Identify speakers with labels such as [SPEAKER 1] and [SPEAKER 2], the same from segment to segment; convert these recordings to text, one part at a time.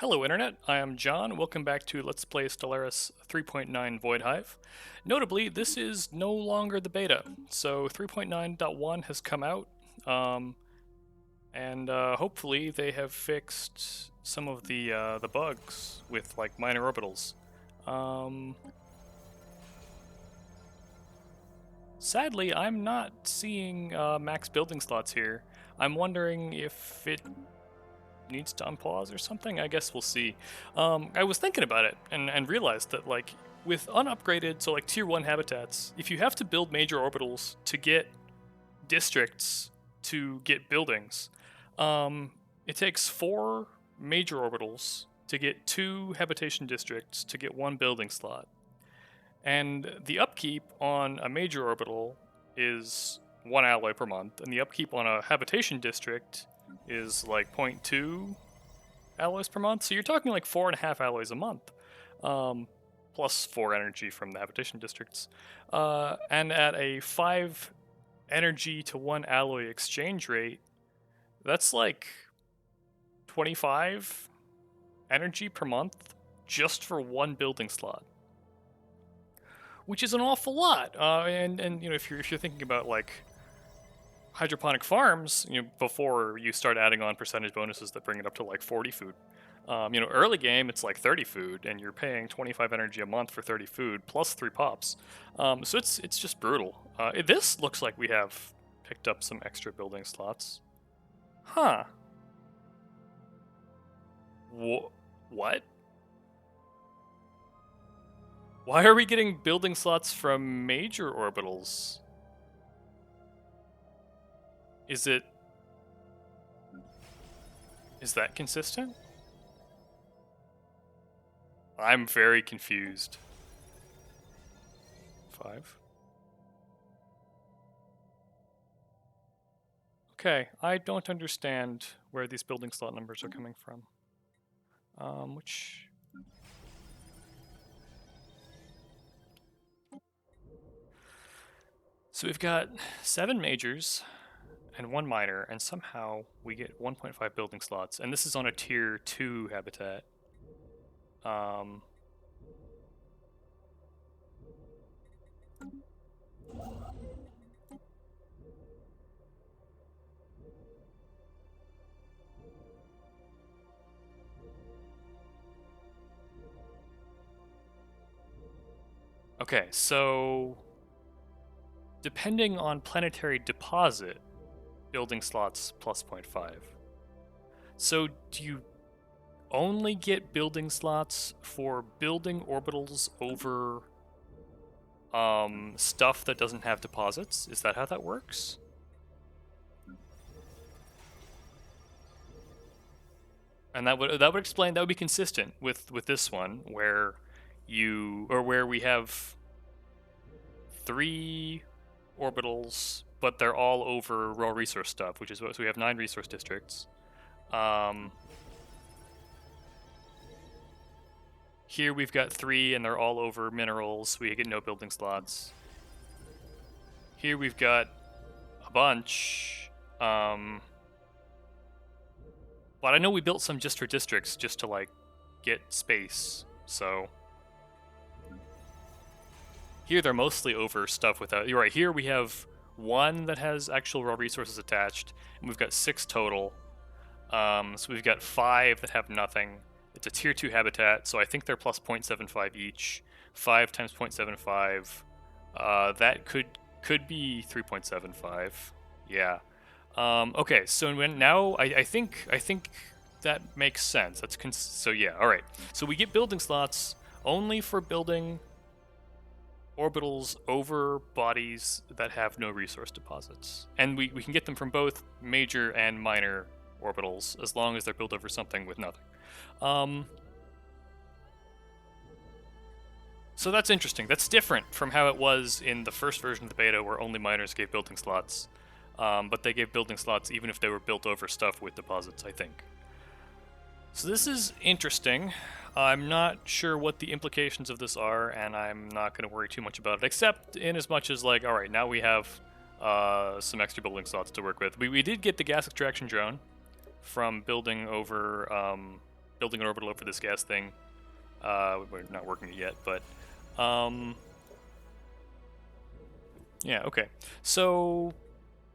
[SPEAKER 1] Hello Internet, I am John. Welcome back to Let's Play Stellaris 3.9 Void Hive. Notably, this is no longer the beta, so 3.9.1 has come out, and hopefully they have fixed some of the bugs with like minor orbitals. Sadly, I'm not seeing max building slots here. I'm wondering if it needs to unpause or something. I guess we'll see. I was thinking about it and realized that like with unupgraded, so like tier 1 habitats, if you have to build major orbitals to get districts to get buildings, it takes 4 major orbitals to get 2 habitation districts to get 1 building slot. And the upkeep on a major orbital is 1 alloy per month, and the upkeep on a habitation district is like 0.2 alloys per month. So you're talking like 4.5 alloys a month, plus 4 energy from the habitation districts. And at a 5 energy to 1 alloy exchange rate, that's like 25 energy per month just for 1 building slot, which is an awful lot. And you know, if you're thinking about like hydroponic farms, you know, before you start adding on percentage bonuses that bring it up to like 40 food. You know, early game it's like 30 food, and you're paying 25 energy a month for 30 food plus 3 pops. So it's just brutal. This looks like we have picked up some extra building slots. Huh. What? Why are we getting building slots from major orbitals? Is that consistent? I'm very confused. 5. Okay, I don't understand where these building slot numbers are coming from. So we've got 7 majors and 1 minor, and somehow we get 1.5 building slots, and this is on a tier 2 habitat. Okay, so depending on planetary deposit, building slots plus 0.5. So do you only get building slots for building orbitals over stuff that doesn't have deposits? Is that how that works? And that would explain, that would be consistent with this one, where we have 3 orbitals, but they're all over raw resource stuff, which is what, so we have 9 resource districts. Here we've got 3 and they're all over minerals, we get no building slots. Here we've got a bunch, but I know we built some just for districts, just to like get space, so here they're mostly over stuff without. You're right, here we have 1 that has actual raw resources attached, and we've got 6 total. So we've got 5 that have nothing. It's a tier 2 habitat, so I think they're plus 0.75 each. 5 times 0.75. That could be 3.75. Yeah. Okay, so now I think that makes sense. So yeah, all right. So we get building slots only for building orbitals over bodies that have no resource deposits, and we can get them from both major and minor orbitals as long as they're built over something with nothing. So that's interesting. That's different from how it was in the first version of the beta, where only miners gave building slots, but they gave building slots even if they were built over stuff with deposits, I think. So this is interesting. I'm not sure what the implications of this are, and I'm not going to worry too much about it, except in as much as, like, alright, now we have some extra building slots to work with. We did get the gas extraction drone from building over building an orbital over this gas thing. We're not working it yet, but yeah, okay. So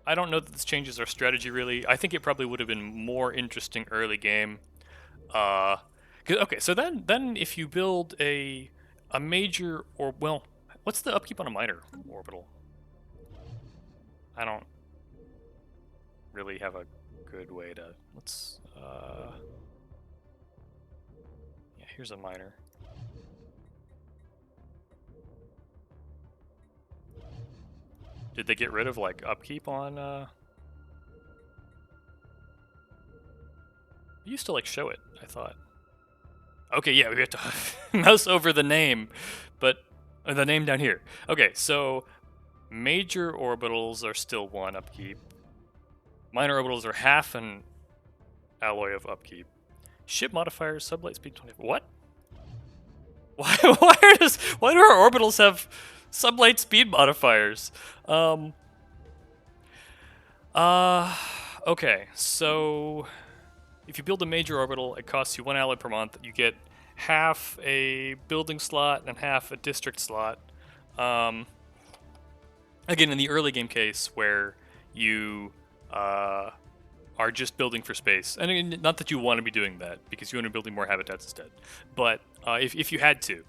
[SPEAKER 1] I don't know that this changes our strategy really. I think it probably would have been more interesting early game. Okay, so then if you build a major, or well, what's the upkeep on a minor orbital? I don't really have a good way to, let's yeah, here's a minor. Did they get rid of like upkeep on you used to like show it, I thought. Okay, yeah, we have to mouse over the name, but the name down here. Okay, so major orbitals are still 1 upkeep. Minor orbitals are half an alloy of upkeep. Ship modifiers, sublight speed 20. What? Why do our orbitals have sublight speed modifiers? Okay, so if you build a major orbital, it costs you 1 alloy per month. You get half a building slot and half a district slot. Again, in the early game case where you are just building for space, and again, not that you want to be doing that because you want to be building more habitats instead, but if you had to,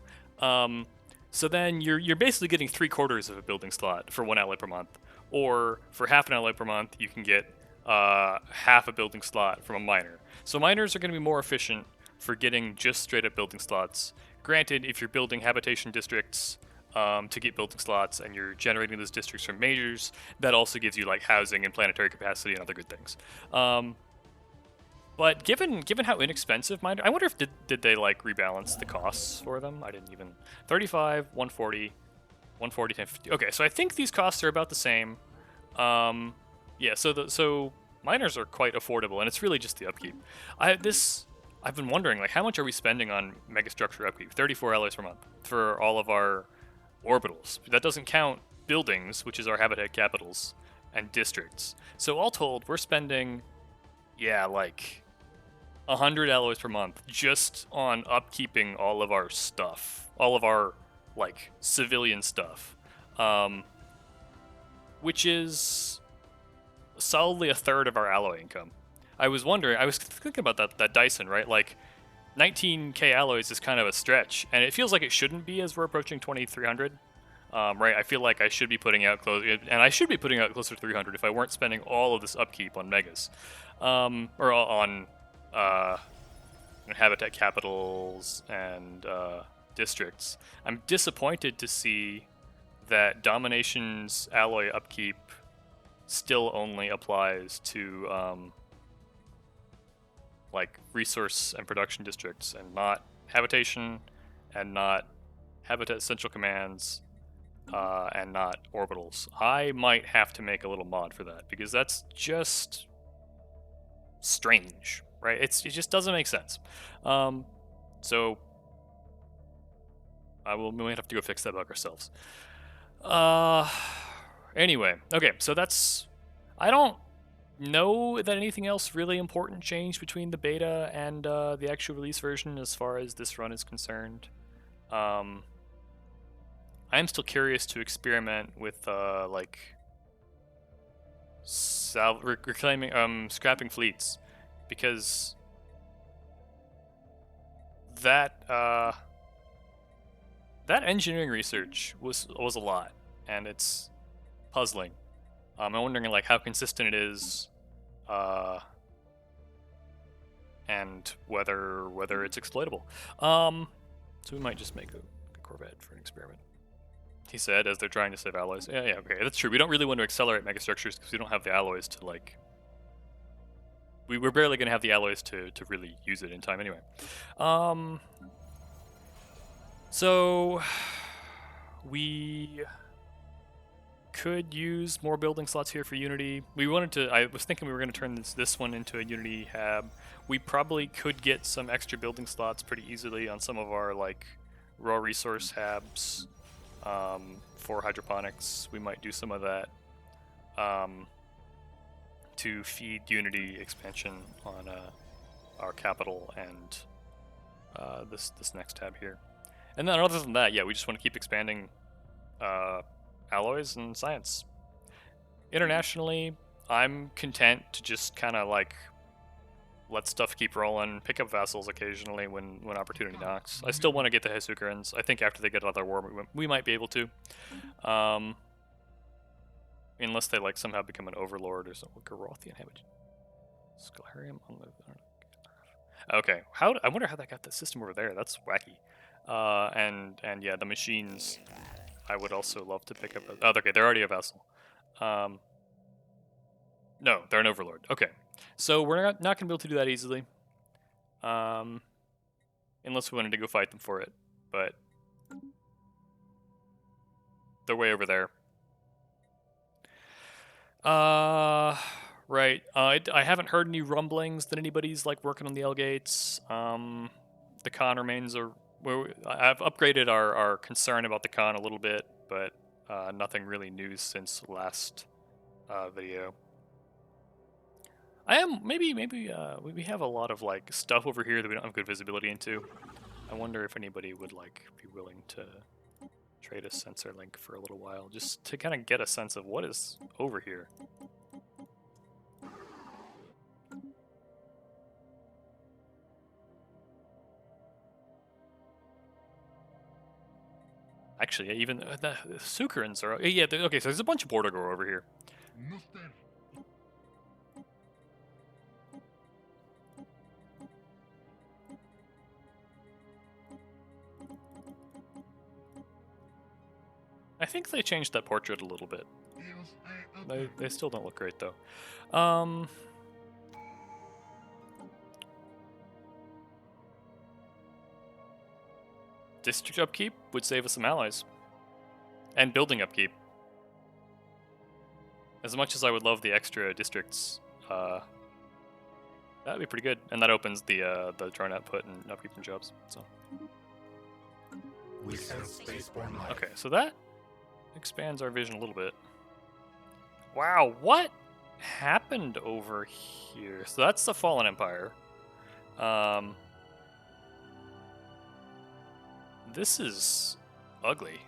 [SPEAKER 1] so then you're basically getting 3/4 of a building slot for 1 alloy per month, or for half an alloy per month, you can get half a building slot from a miner. So miners are going to be more efficient for getting just straight up building slots. Granted, if you're building habitation districts to get building slots and you're generating those districts from majors, that also gives you like housing and planetary capacity and other good things. But given how inexpensive miner, I wonder if did they like rebalance the costs for them? I didn't even. 35, 140, 140, 1050. Okay, so I think these costs are about the same. Yeah, so miners are quite affordable, and it's really just the upkeep. I've been wondering, like, how much are we spending on Megastructure upkeep? 34 alloys per month for all of our orbitals. That doesn't count buildings, which is our habitat capitals, and districts. So all told, we're spending, yeah, like 100 alloys per month just on upkeeping all of our stuff, all of our like civilian stuff, which is solidly 1/3 of our alloy income. I was thinking about that Dyson, right? Like 19k alloys is kind of a stretch, and it feels like it shouldn't be as we're approaching 2300. Right? I feel like I should be putting out closer to 300 if I weren't spending all of this upkeep on megas, or on habitat capitals and districts. I'm disappointed to see that Domination's alloy upkeep still only applies to like resource and production districts, and not habitation, and not habitat central commands, and not orbitals. I might have to make a little mod for that because that's just strange, right? It just doesn't make sense. So we might have to go fix that bug ourselves. Anyway, okay, so that's. I don't know that anything else really important changed between the beta and the actual release version as far as this run is concerned. I am still curious to experiment with like reclaiming, scrapping fleets, because that engineering research was a lot, and it's puzzling. I'm wondering like how consistent it is, and whether it's exploitable. So we might just make a Corvette for an experiment, he said, as they're trying to save alloys. Yeah, okay, that's true. We don't really want to accelerate Megastructures because we don't have the alloys to like. We're barely going to have the alloys to really use it in time anyway. So we could use more building slots here for Unity. I was thinking we were going to turn this one into a Unity hab. We probably could get some extra building slots pretty easily on some of our like raw resource habs for hydroponics. We might do some of that to feed Unity expansion on our capital and this next tab here. And then other than that, yeah, we just want to keep expanding alloys and science. Internationally, I'm content to just kind of like let stuff keep rolling, pick up vassals occasionally when opportunity knocks. I still want to get the Hisukarans. I think after they get out of their war, we might be able to. Unless they like somehow become an overlord or something. Garothian habitation. Scalarium on the... Okay, I wonder how that got the system over there. That's wacky. And yeah, the machines I would also love to pick up. Oh, okay, they're already a vassal. No, they're an overlord. Okay, so we're not going to be able to do that easily. Unless we wanted to go fight them for it. But they're way over there. Right. I haven't heard any rumblings that anybody's like working on the L gates. The con remains I've upgraded our concern about the con a little bit, but nothing really new since last video. Maybe we have a lot of like stuff over here that we don't have good visibility into. I wonder if anybody would like be willing to trade a sensor link for a little while, just to kind of get a sense of what is over here. Actually, even the Sukarans are... Yeah, okay, so there's a bunch of border gore over here. I think they changed that portrait a little bit. They still don't look great, though. District upkeep would save us some allies. And building upkeep. As much as I would love the extra districts, that'd be pretty good. And that opens the drone output and upkeep from jobs, so...
[SPEAKER 2] We sense spaceborne life.
[SPEAKER 1] Okay, so that expands our vision a little bit. Wow, what happened over here? So that's the Fallen Empire. This is ugly.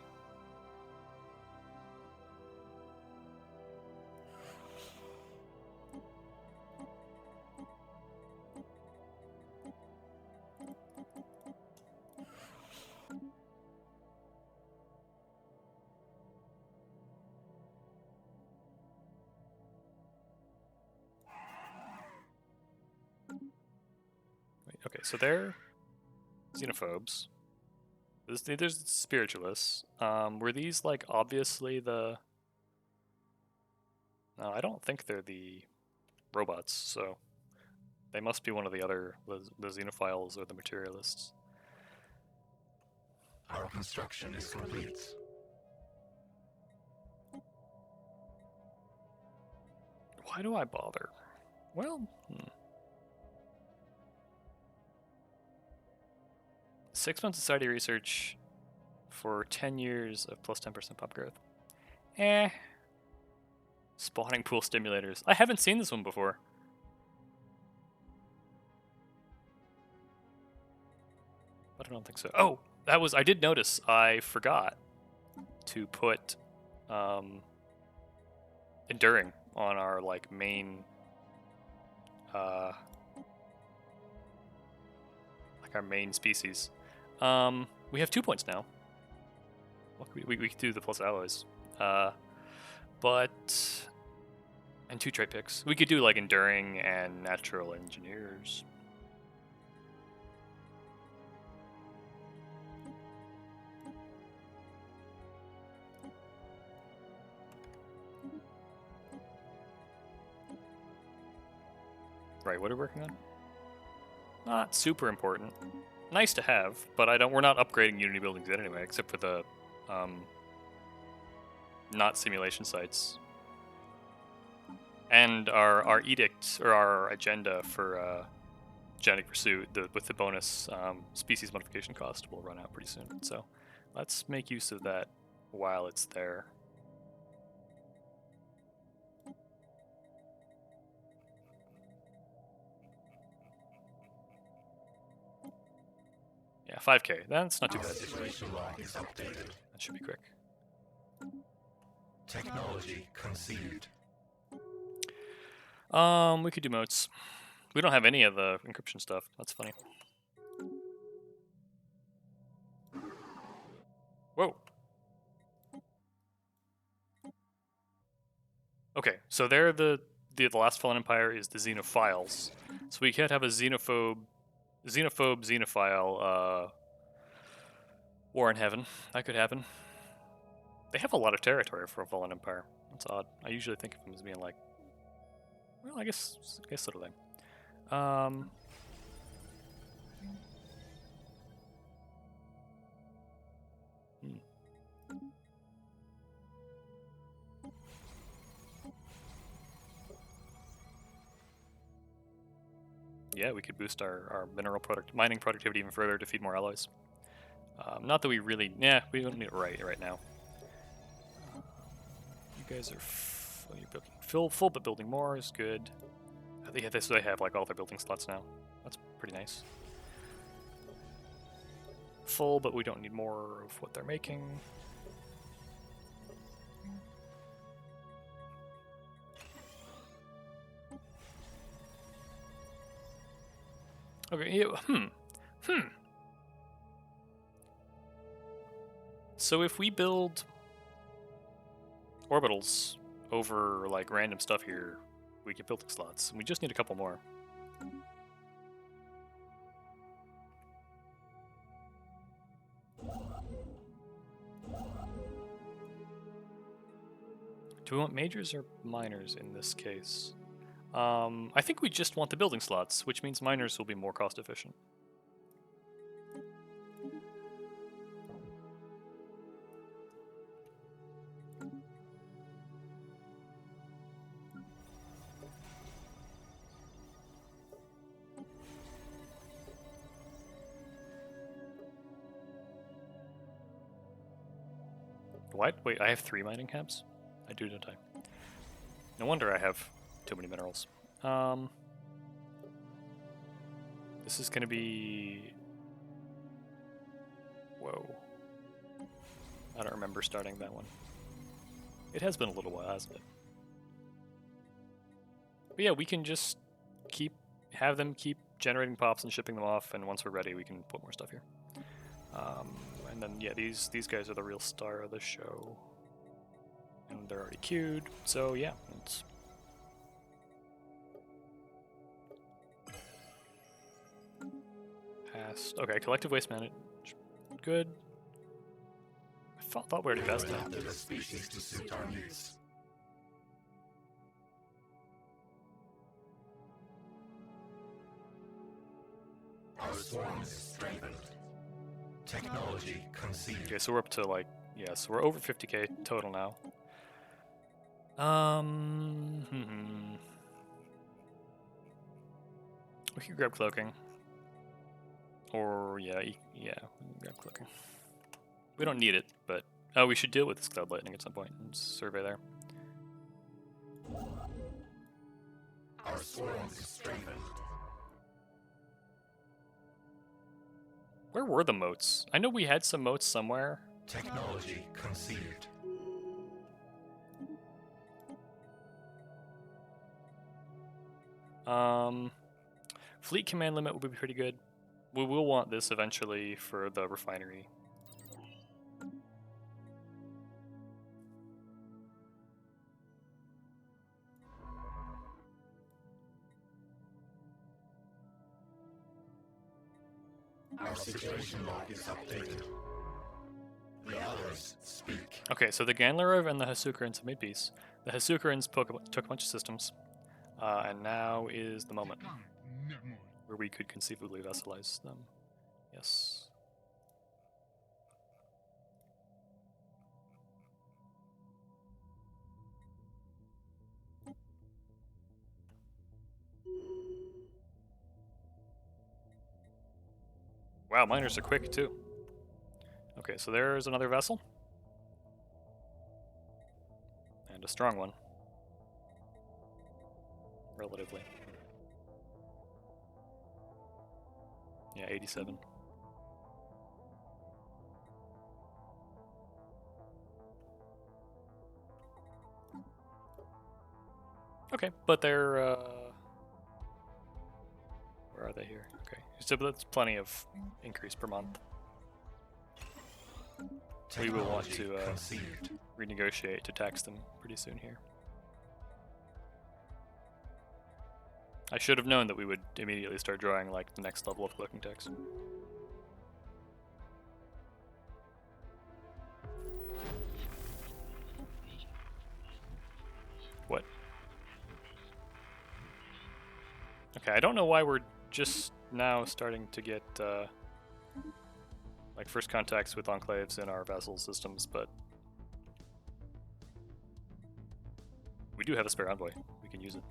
[SPEAKER 1] Okay, so they're xenophobes. There's the spiritualists. Were these like obviously the... No, I don't think they're the robots, so they must be one of the other, the xenophiles or the materialists.
[SPEAKER 2] Our construction is complete.
[SPEAKER 1] Why do I bother? Well, 6 months society research for 10 years of plus 10% pop growth. Spawning pool stimulators. I haven't seen this one before. But I don't think so. Oh, I did notice I forgot to put enduring on our like main like our main species. We have 2 points now. We could do the plus alloys. And 2 trait picks. We could do like enduring and natural engineers. Right, what are we working on? Not super important. Nice to have, but we're not upgrading Unity buildings yet anyway, except for the not simulation sites. And our edict, or our agenda for genetic pursuit, with the bonus species modification cost, will run out pretty soon. So let's make use of that while it's there. Yeah, 5K. That's not too
[SPEAKER 2] Our
[SPEAKER 1] bad.
[SPEAKER 2] situation log is updated.
[SPEAKER 1] That should be quick.
[SPEAKER 2] Technology conceived.
[SPEAKER 1] We could do moats. We don't have any of the encryption stuff. That's funny. Whoa. Okay, so they're the last fallen empire is the xenophiles. So we could have a xenophile war in heaven. That could happen. They have a lot of territory for a fallen empire. That's odd. I usually think of them as being like, well, I guess so do they. Yeah, we could boost our mining productivity even further to feed more alloys. Not that we really, we don't need it right now. You guys are full, but building more is good. They have like all their building slots now. That's pretty nice. Full, but we don't need more of what they're making. Okay, So if we build orbitals over like random stuff here, we get building slots. We just need a couple more. Do we want majors or minors in this case? I think we just want the building slots, which means miners will be more cost efficient. What? Wait, I have 3 mining cabs? I do, don't I? No wonder I have too many minerals. This is gonna be... Whoa. I don't remember starting that one. It has been a little while, hasn't it? But yeah, we can just have them keep generating pops and shipping them off, and once we're ready, we can put more stuff here. And then, yeah, these guys are the real star of the show. And they're already queued, so yeah, it's... Past. Okay, collective waste management. Good. I thought we already passed that.
[SPEAKER 2] Adapted a species to suit our needs. Our swarm is strengthened. Technology conceived.
[SPEAKER 1] Okay, so we're up to like, yeah, so we're over 50k total now. We could grab cloaking. Or, yeah, grab cloaking. We don't need it, but... Oh, we should deal with this cloud lightning at some point and survey there.
[SPEAKER 2] Our swarm is strengthened.
[SPEAKER 1] Where were the moats? I know we had some moats somewhere.
[SPEAKER 2] Technology conceived.
[SPEAKER 1] Fleet command limit will be pretty good. We will want this eventually for the refinery.
[SPEAKER 2] Our situation log is updated. The others speak.
[SPEAKER 1] Okay, so the Ganlarov and the Hasukarans have made peace. The Hasukarans took a bunch of systems, and now is the moment where we could conceivably vassalize them. Yes. Wow, miners are quick too. Okay, so there's another vessel. And a strong one. Relatively. Yeah, 87. Okay, but they're where are they here? Okay, so that's plenty of increase per month. We will want to renegotiate to tax them pretty soon here. I should have known that we would immediately start drawing like the next level of collecting tax. What? Okay, I don't know why we're just now starting to get like first contacts with enclaves in our vassal systems, but we do have a spare envoy. We can use it.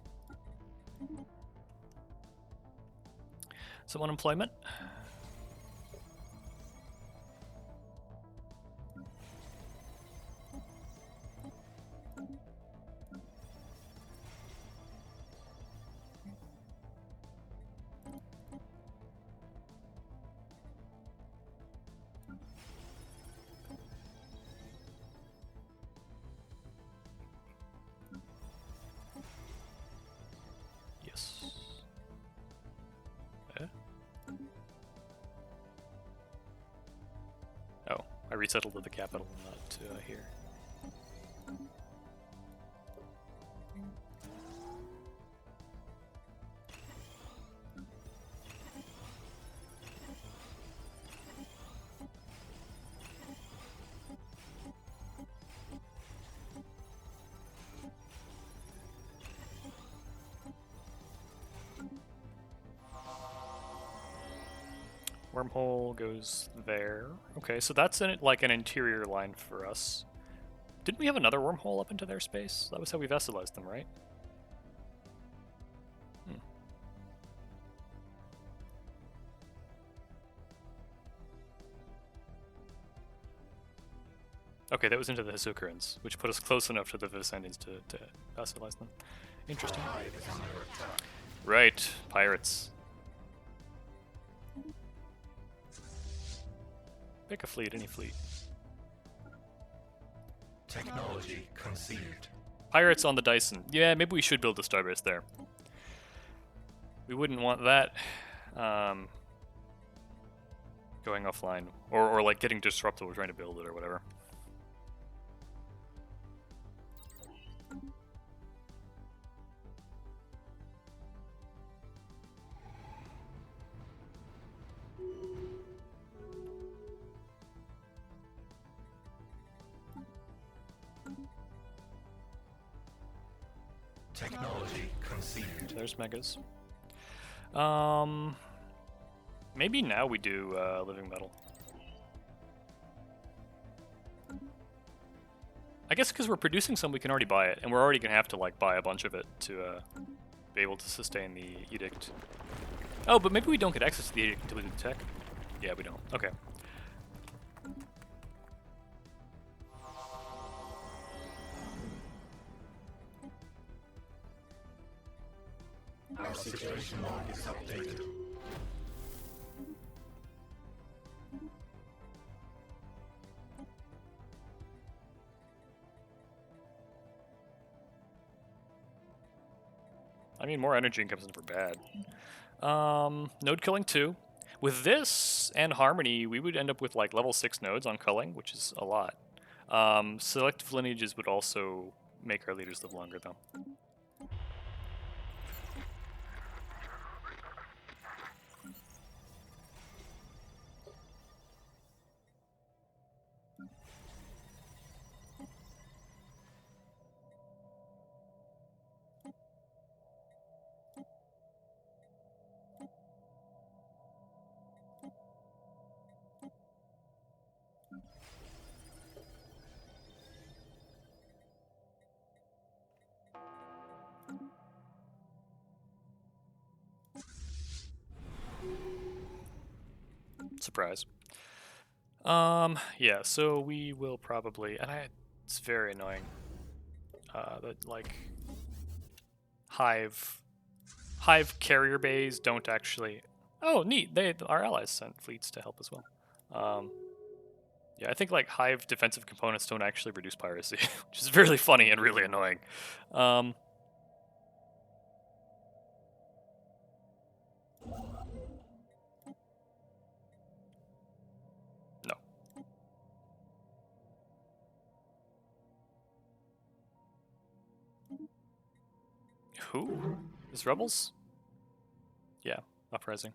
[SPEAKER 1] Some unemployment. Oh, I resettled to the capital, not here. Wormhole goes there. Okay, so that's like an interior line for us. Didn't we have another wormhole up into their space? That was how we vassalized them, right? Okay, that was into the Hisukarans, which put us close enough to the Vicendians to vassalize them. Interesting. Right, pirates. Pick a fleet, any fleet.
[SPEAKER 2] Technology conceived.
[SPEAKER 1] Pirates on the Dyson. Yeah, maybe we should build a starbase there. We wouldn't want that going offline. Or like getting disrupted while we're trying to build it or whatever.
[SPEAKER 2] Technology conceived.
[SPEAKER 1] There's megas. Maybe now we do living metal. I guess because we're producing some, we can already buy it, and we're already gonna have to like buy a bunch of it to be able to sustain the edict. Oh, but maybe we don't get access to the edict until we do the tech. Yeah, we don't. Okay.
[SPEAKER 2] Our situation log is updated.
[SPEAKER 1] I mean, more energy income isn't for bad. Node culling 2. With this and Harmony, we would end up with like level 6 nodes on culling, which is a lot. Selective lineages would also make our leaders live longer, though. Surprise. Yeah, so we will probably, and it's very annoying that like Hive carrier bays don't actually. Oh, neat! Our allies sent fleets to help as well. Yeah, I think like Hive defensive components don't actually reduce piracy, which is really funny and really annoying. Who? Is Rebels? Yeah, uprising.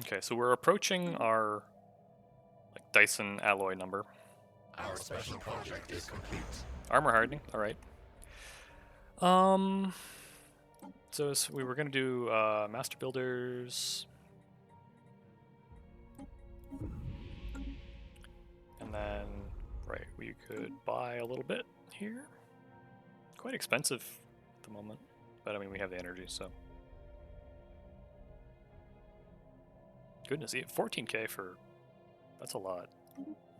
[SPEAKER 1] Okay, so we're approaching our Dyson alloy number.
[SPEAKER 2] Our special project is complete.
[SPEAKER 1] Armor hardening, alright. So we were gonna do master builders. And then, right, we could buy a little bit here. Quite expensive at the moment, but I mean, we have the energy, so. Goodness, 14k for, that's a lot.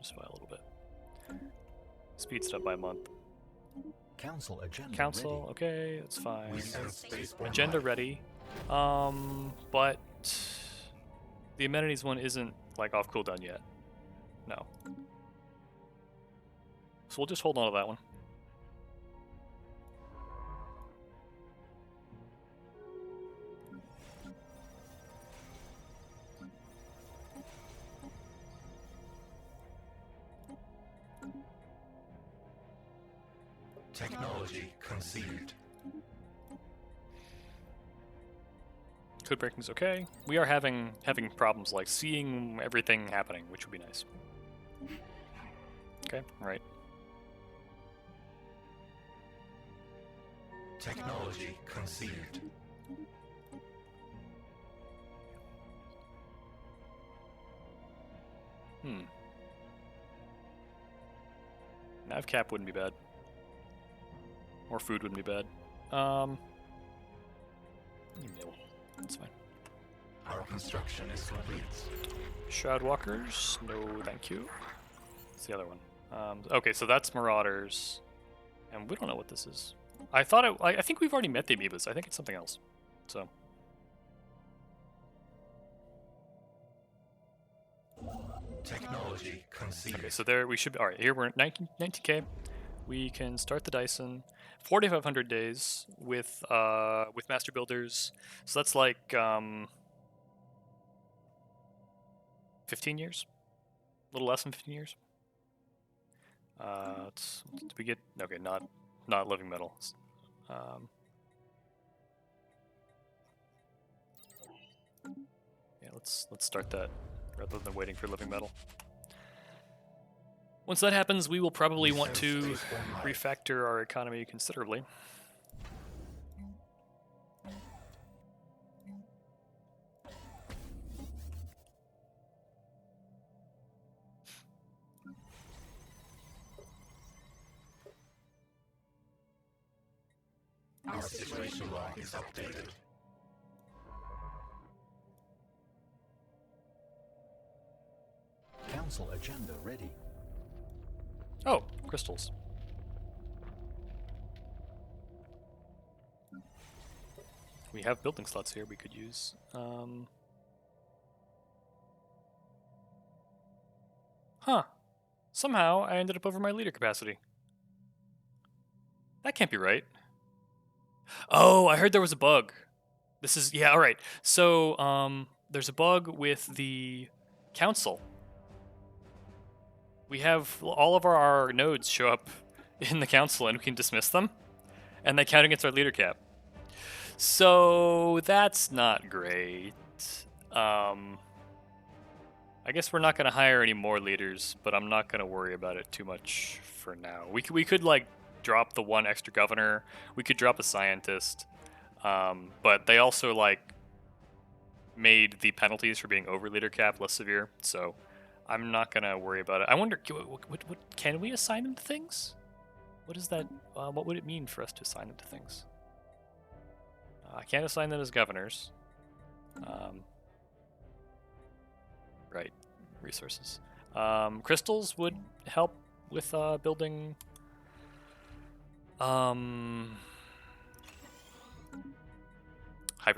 [SPEAKER 1] Just buy a little bit. Speed it up by a month.
[SPEAKER 3] Council agenda
[SPEAKER 1] Council,
[SPEAKER 3] ready.
[SPEAKER 1] okay, that's fine.
[SPEAKER 2] We sense spaceborne
[SPEAKER 1] Agenda
[SPEAKER 2] life.
[SPEAKER 1] ready. But the amenities one isn't like off cooldown yet. No. So we'll just hold on to that one.
[SPEAKER 2] Technology conceived.
[SPEAKER 1] Code breaking's okay. We are having problems like seeing everything happening, which would be nice. Okay, right.
[SPEAKER 2] Technology conceived.
[SPEAKER 1] Nav cap wouldn't be bad. More food wouldn't be bad. Email. That's fine.
[SPEAKER 2] Our construction is complete.
[SPEAKER 1] Shroud walkers, no thank you. What's the other one? Okay, so that's marauders, and we don't know what this is. I thought I think we've already met the amoebas. I think it's something else. So
[SPEAKER 2] Technology conceived.
[SPEAKER 1] okay, so there we should be. All right, here we're at 19k. We can start the Dyson. 4,500 days with master builders. So that's like 15 years, a little less than 15 years. Did we get okay? Not living metals. Yeah, let's start that rather than waiting for living metal. Once that happens, we will probably want to refactor our economy considerably.
[SPEAKER 2] Our situation log is updated.
[SPEAKER 3] Council agenda ready.
[SPEAKER 1] Oh, crystals. We have building slots here we could use. Huh. Somehow I ended up over my leader capacity. That can't be right. Oh, I heard there was a bug. This is, yeah, alright. So, there's a bug with the council. We have all of our nodes show up in the council and we can dismiss them. And they count against our leader cap. So that's not great. I guess we're not going to hire any more leaders, but I'm not going to worry about it too much for now. We could like drop the one extra governor. We could drop a scientist. But they also like made the penalties for being over leader cap less severe. So I'm not going to worry about it. I wonder, what can we assign them to things? What is that? What would it mean for us to assign them to things? I can't assign them as governors. Right, resources. Crystals would help with building hyper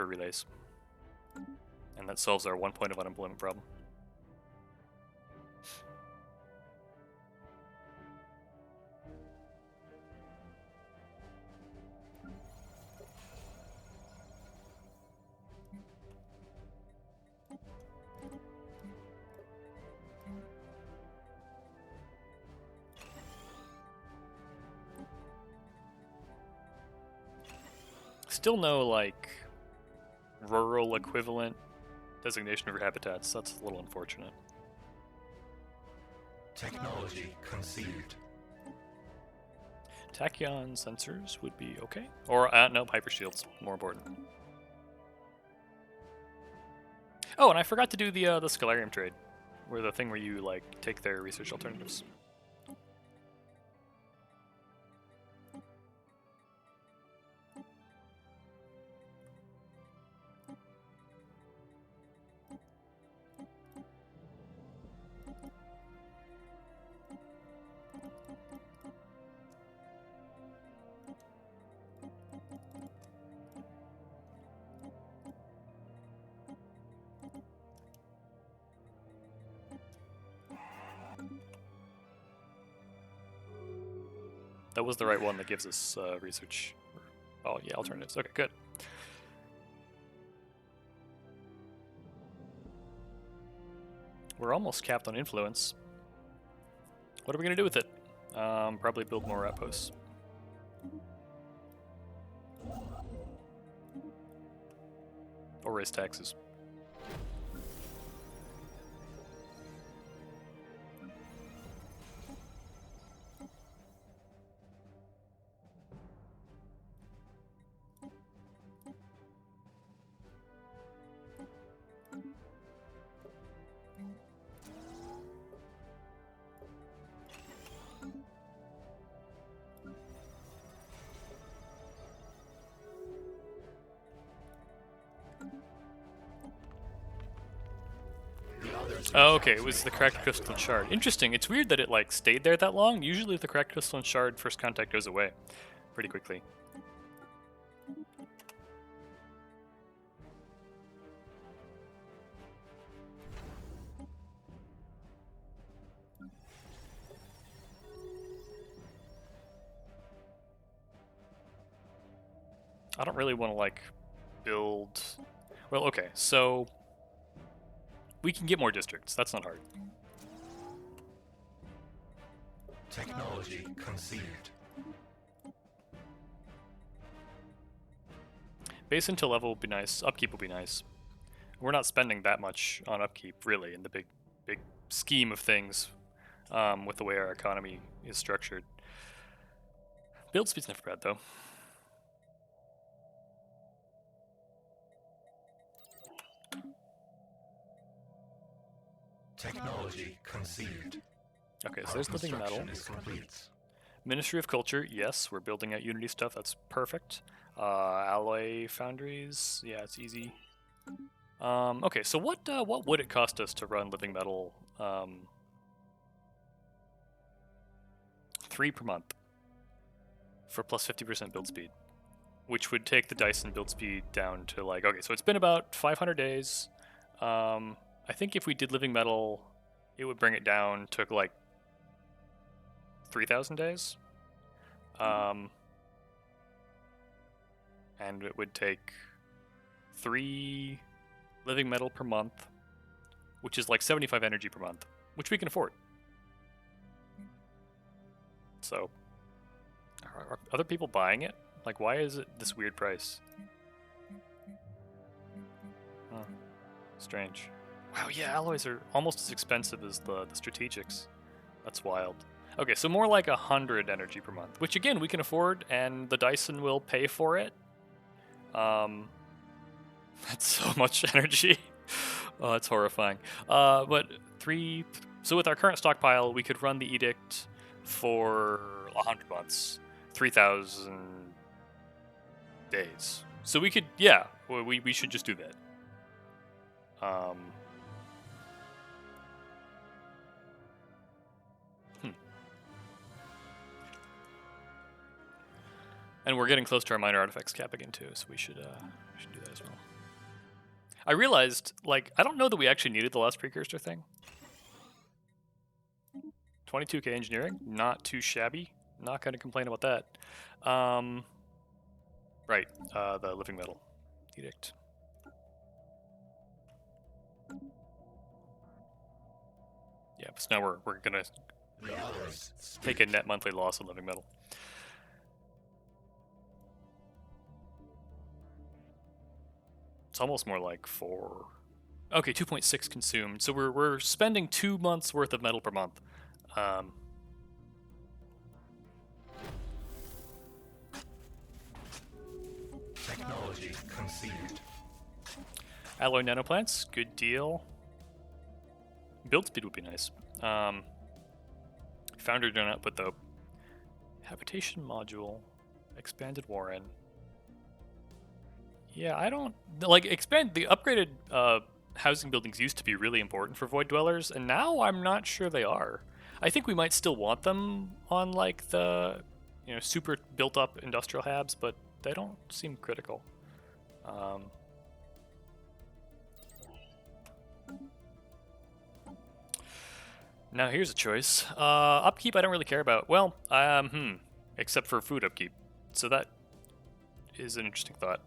[SPEAKER 1] relays. And that solves our 1 point of unemployment problem. Still no, like, rural equivalent designation for habitats. That's a little unfortunate.
[SPEAKER 2] Technology conceived.
[SPEAKER 1] Tachyon sensors would be okay. Or, no, hyper shields, more important. Oh, and I forgot to do the Scalarium trade, where the thing where you, like, take their research alternatives. That was the right one that gives us research. Oh, yeah, alternatives. Okay, good. We're almost capped on influence. What are we going to do with it? Probably build more outposts. Or raise taxes. Oh, okay, it was the cracked crystalline shard. Interesting. It's weird that it like stayed there that long. Usually the cracked crystalline shard first contact goes away pretty quickly. I don't really want to like build. Well, okay, so we can get more districts. That's not hard.
[SPEAKER 2] Technology conceived.
[SPEAKER 1] Base until level will be nice. Upkeep will be nice. We're not spending that much on upkeep, really, in the big scheme of things, with the way our economy is structured. Build speed's never bad, though.
[SPEAKER 2] Technology conceived.
[SPEAKER 1] Okay, so there's living metal.
[SPEAKER 2] Construction is complete.
[SPEAKER 1] Ministry of Culture, yes, we're building out Unity stuff. That's perfect. Alloy foundries, yeah, it's easy. Okay, so what would it cost us to run living metal? 3 per month for plus 50% build speed, which would take the Dyson build speed down to like, okay, so it's been about 500 days. I think if we did living metal, it would bring it down to like 3,000 days. And it would take 3 living metal per month, which is like 75 energy per month, which we can afford. So, are other people buying it? Like, why is it this weird price? Huh. Strange. Wow, yeah, alloys are almost as expensive as the strategics. That's wild. Okay, so more like 100 energy per month, which again, we can afford, and the Dyson will pay for it. That's so much energy. Oh, that's horrifying. But 3... So with our current stockpile, we could run the edict for 100 months, 3,000 days. So we could, yeah, we should just do that. And we're getting close to our minor artifacts cap again too, so we should do that as well. I realized, like, I don't know that we actually needed the last precursor thing. 22k engineering, not too shabby. Not going to complain about that. Right, the living metal edict. Yeah, so now we're gonna take a net monthly loss on living metal. It's almost more like 4. Okay, 2.6 consumed. So we're spending 2 months worth of metal per month.
[SPEAKER 2] Technology conceived.
[SPEAKER 1] Alloy nanoplants, good deal. Build speed would be nice. Founder don't output though. Habitation module, expanded warren. Yeah, I don't like the upgraded housing buildings used to be really important for void dwellers, and now I'm not sure they are. I think we might still want them on like the super built up industrial habs, but they don't seem critical. Now here's a choice. Upkeep I don't really care about. Well, except for food upkeep. So that is an interesting thought.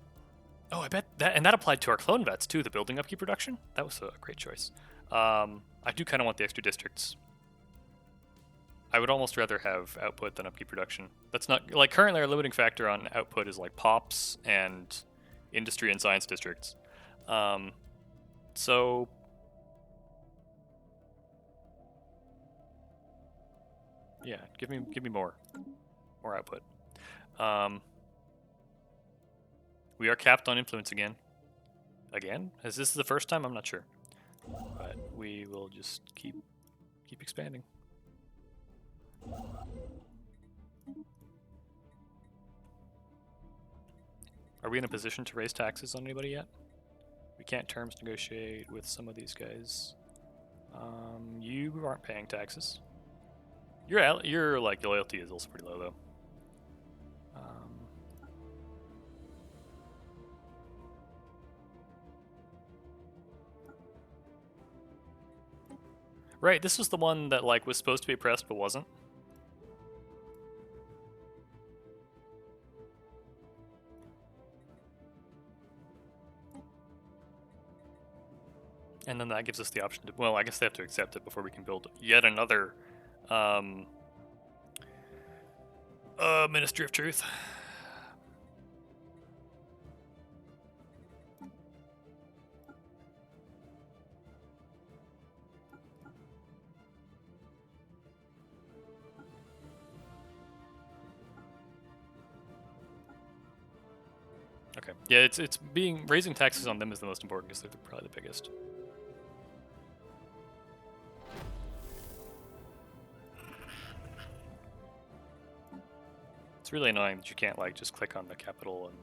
[SPEAKER 1] Oh, I bet that applied to our clone vets too, the building upkeep reduction. That was a great choice. I do kind of want the extra districts. I would almost rather have output than upkeep reduction. That's not like currently our limiting factor on output is like pops and industry and science districts. So yeah, give me more output. We are capped on influence again. Again? Is this the first time? I'm not sure. But we will just keep expanding. Are we in a position to raise taxes on anybody yet? We can't terms negotiate with some of these guys. You aren't paying taxes. Your like loyalty is also pretty low though. Right, this was the one that like was supposed to be oppressed but wasn't. And then that gives us the option to, well, I guess they have to accept it before we can build yet another Ministry of Truth. Okay. Yeah, it's raising taxes on them is the most important because they're probably the biggest. It's really annoying that you can't like just click on the capital and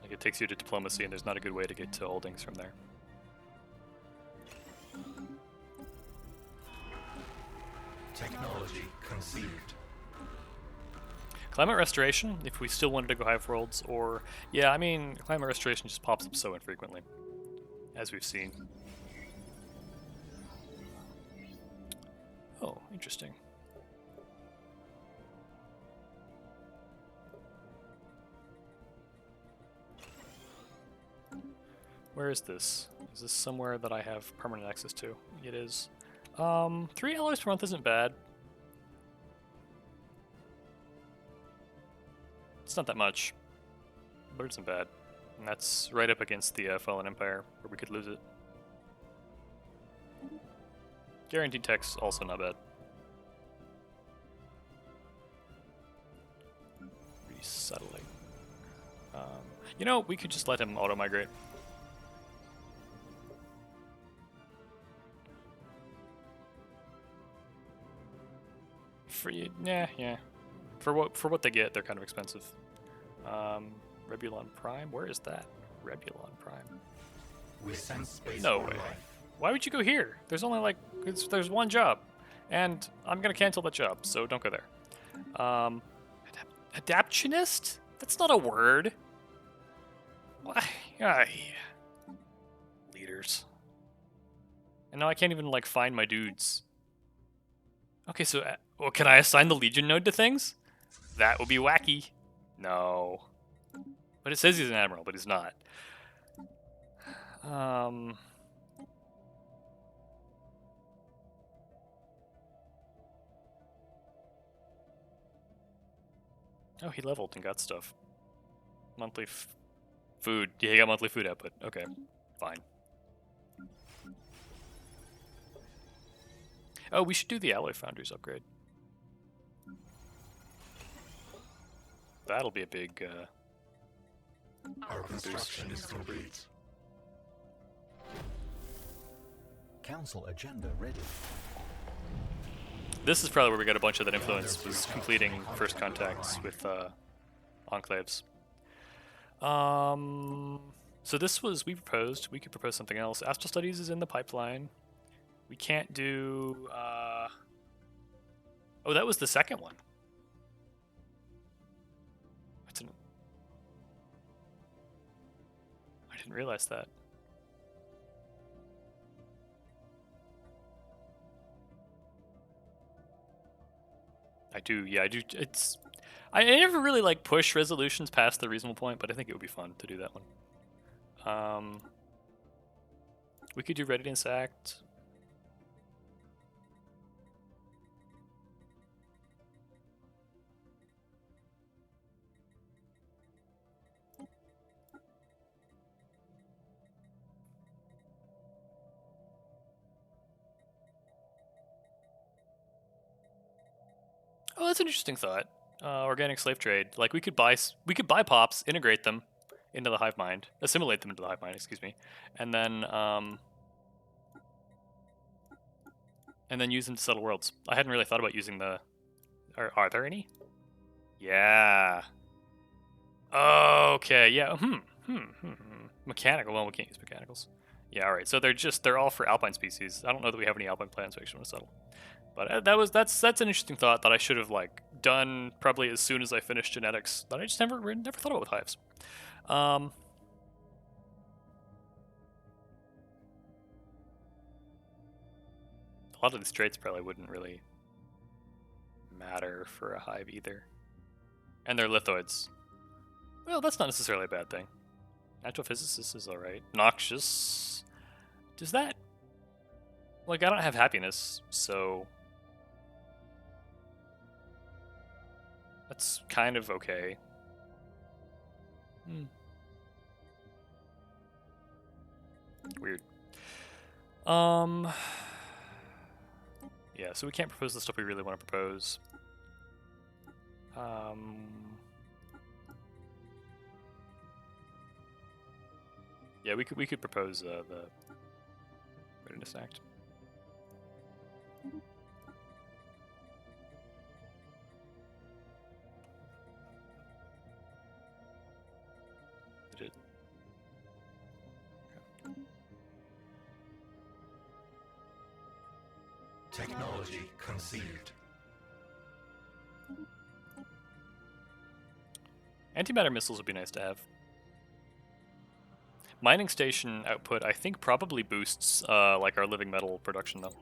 [SPEAKER 1] like it takes you to diplomacy and there's not a good way to get to holdings from there.
[SPEAKER 2] Technology conceived.
[SPEAKER 1] Climate restoration, if we still wanted to go Hive worlds, or yeah, I mean climate restoration just pops up so infrequently, as we've seen. Oh, interesting. Where is this? Is this somewhere that I have permanent access to? It is. 3 alloys per month isn't bad. It's not that much, but it isn't bad. And that's right up against the Fallen Empire, where we could lose it. Guaranteed tech's also not bad. Resettling. You know, we could just let him auto-migrate. Yeah. For what they get, they're kind of expensive. Rebulon Prime, where is that? Rebulon Prime.
[SPEAKER 2] We sense space
[SPEAKER 1] No
[SPEAKER 2] for
[SPEAKER 1] way.
[SPEAKER 2] life.
[SPEAKER 1] Why would you go here? There's only like there's one job, and I'm gonna cancel that job, so don't go there. Adaptionist? That's not a word. Why? Leaders. And now I can't even like find my dudes. Okay, so well, can I assign the Legion node to things? That would be wacky. No. But it says he's an admiral, but he's not. Oh, he leveled and got stuff. Monthly Food. Yeah, you got monthly food output. Okay, fine. Oh, we should do the alloy foundries upgrade. That'll be a big.
[SPEAKER 2] Our construction is complete.
[SPEAKER 3] Council agenda ready.
[SPEAKER 1] This is probably where we got a bunch of that influence, was completing first contacts with enclaves. So this was, we proposed, we could propose something else. Astral Studies is in the pipeline. We can't do, oh, that was the second one. I didn't realize that. I do, yeah, I do. It's, I never really like push resolutions past the reasonable point, but I think it would be fun to do that one. We could do Readiness Act. Oh, that's an interesting thought. Organic slave trade. Like we could buy pops, integrate them into the hive mind, assimilate them into the hive mind. Excuse me, and then use them to settle worlds. I hadn't really thought about using the. Are there any? Yeah. Okay. Yeah. Mechanical. Well, we can't use mechanicals. Yeah. All right. So they're all for alpine species. I don't know that we have any alpine planets we actually want to settle. But that's an interesting thought that I should have like done probably as soon as I finished genetics. That I just never thought about with hives. A lot of these traits probably wouldn't really matter for a hive either. And they're lithoids. Well, that's not necessarily a bad thing. Natural physicist is alright. Noxious. Does that... Like, I don't have happiness, so... That's kind of okay. Weird. Yeah, so we can't propose the stuff we really want to propose. Yeah, we could propose the Readiness Act. Did it? Okay.
[SPEAKER 2] Technology conceived.
[SPEAKER 1] Antimatter missiles would be nice to have. Mining station output, I think, probably boosts like our living metal production, though.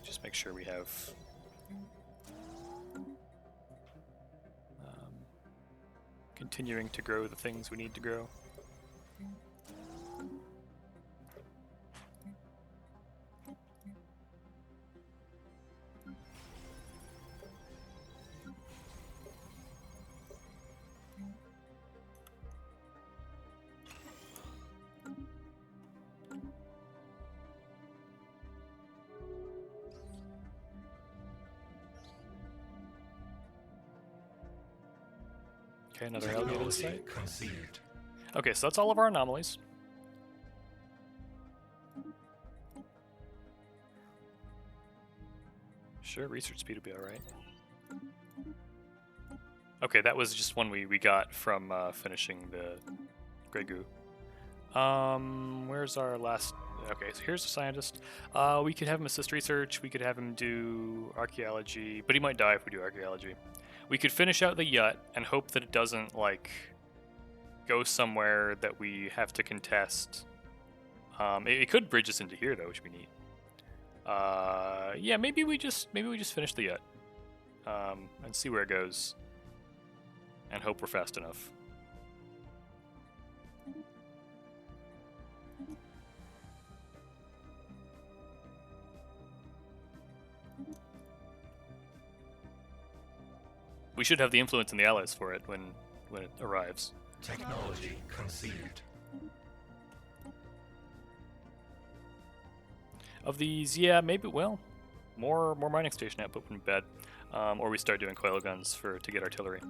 [SPEAKER 1] Just make sure we have continuing to grow the things we need to grow. Okay, another alligator site.
[SPEAKER 2] Conceived.
[SPEAKER 1] Okay, so that's all of our anomalies. Sure, research speed will be alright. Okay, that was just one we got from finishing the Grey Goo. Where's our last... Okay, so here's the scientist. We could have him assist research, we could have him do archaeology, but he might die if we do archaeology. We could finish out the Yut and hope that it doesn't, like, go somewhere that we have to contest. It could bridge us into here, though, which we need. Yeah, maybe we just finish the Yut. And see where it goes. And hope we're fast enough. We should have the influence in the allies for it when it arrives.
[SPEAKER 2] Technology conceived.
[SPEAKER 1] Of these, yeah, maybe, well, more mining station output wouldn't be bad. Or we start doing coil guns to get artillery.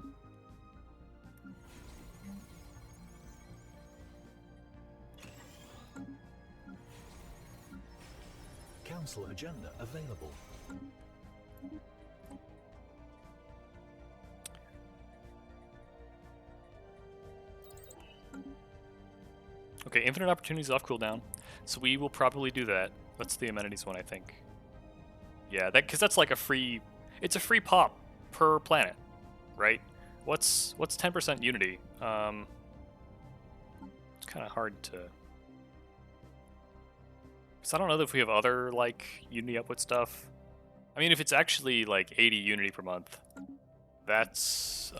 [SPEAKER 3] Council agenda available.
[SPEAKER 1] Okay, infinite opportunities off cooldown. So we will probably do that. What's the amenities one, I think? Yeah, because that's like a free... It's a free pop per planet, right? What's 10% unity? It's kind of hard to... Because I don't know if we have other, like, unity output stuff. I mean, if it's actually, like, 80 unity per month, that's,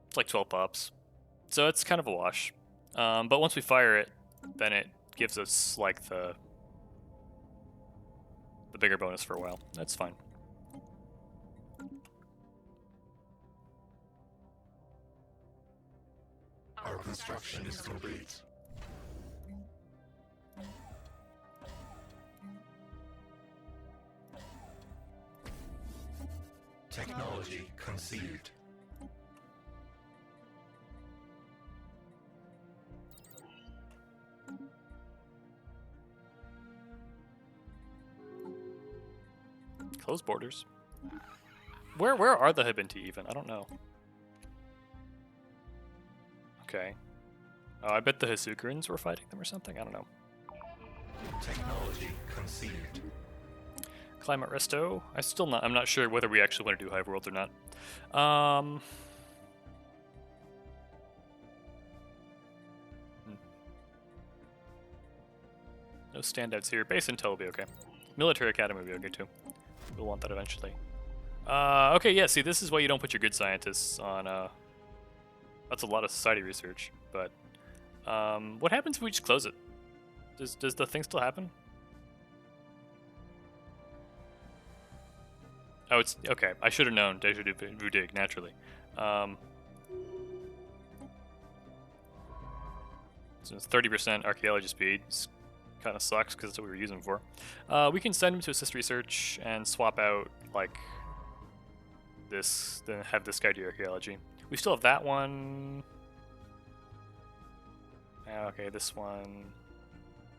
[SPEAKER 1] It's like 12 pops. So it's kind of a wash. But once we fire it, then it gives us, like, the bigger bonus for a while. That's fine.
[SPEAKER 2] Our construction is complete. Technology conceived.
[SPEAKER 1] Close borders. Where are the Habinti even? I don't know. Okay. Oh, I bet the Hisukurans were fighting them or something. I don't know.
[SPEAKER 2] Technology conceived.
[SPEAKER 1] Climate resto. I'm not sure whether we actually want to do Hive Worlds or not. No standouts here. Base Intel will be okay. Military Academy will be okay too. We'll want that eventually. Okay, yeah, see, this is why you don't put your good scientists on, that's a lot of society research, but, what happens if we just close it? Does the thing still happen? Oh, it's, okay, I should have known. Deja vu dig, naturally. So it's 30% archaeology speed. Kind of sucks because that's what we were using for. We can send him to assist research and swap out, like, this, then have this guy do archaeology. We still have that one. Okay, this one,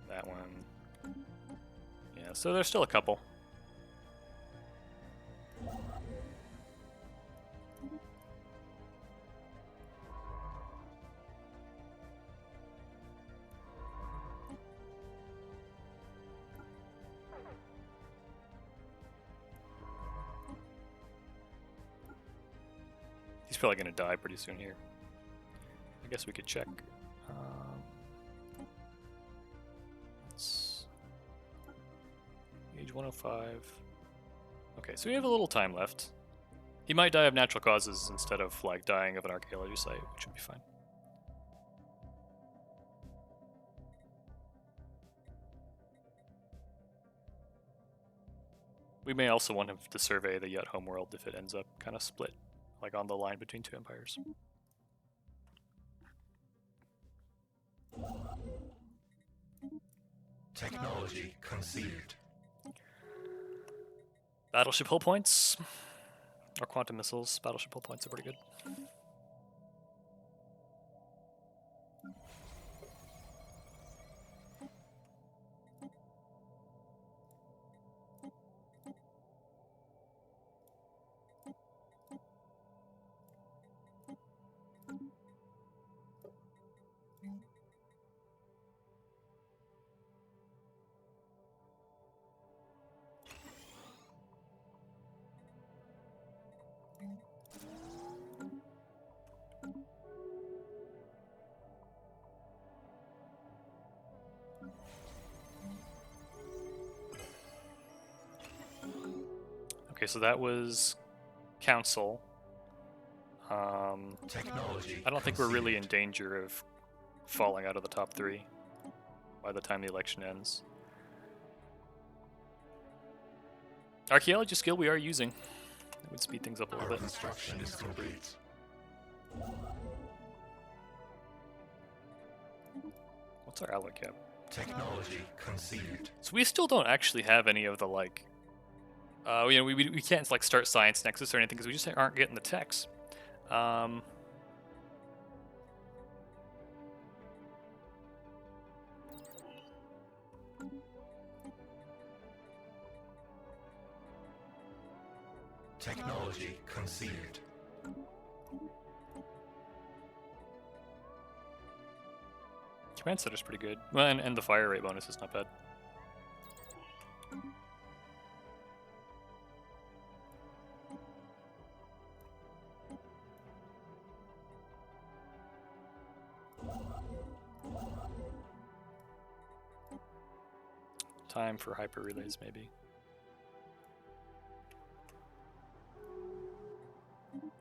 [SPEAKER 1] that one. Yeah, so there's still a couple. He's probably going to die pretty soon here. I guess we could check. It's age 105. Okay, so we have a little time left. He might die of natural causes instead of, like, dying of an archaeology site, which should be fine. We may also want him to survey the Yut homeworld if it ends up kind of split, like on the line between two empires.
[SPEAKER 2] Technology conceived.
[SPEAKER 1] Battleship hull points, or quantum missiles. Battleship hull points are pretty good. Okay, so that was Council.
[SPEAKER 2] Technology
[SPEAKER 1] I don't think we're really in danger of falling out of the top 3 by the time the election ends. Archaeology skill we are using. That would speed things up a little
[SPEAKER 2] Our
[SPEAKER 1] bit.
[SPEAKER 2] construction is complete.
[SPEAKER 1] What's our outlook cap?
[SPEAKER 2] Technology conceived.
[SPEAKER 1] So we still don't actually have any of the like, you know, we can't like start science nexus or anything because we just aren't getting the techs.
[SPEAKER 2] Technology conceived.
[SPEAKER 1] Command center's pretty good. Well, and the fire rate bonus is not bad. Time for hyper relays, maybe.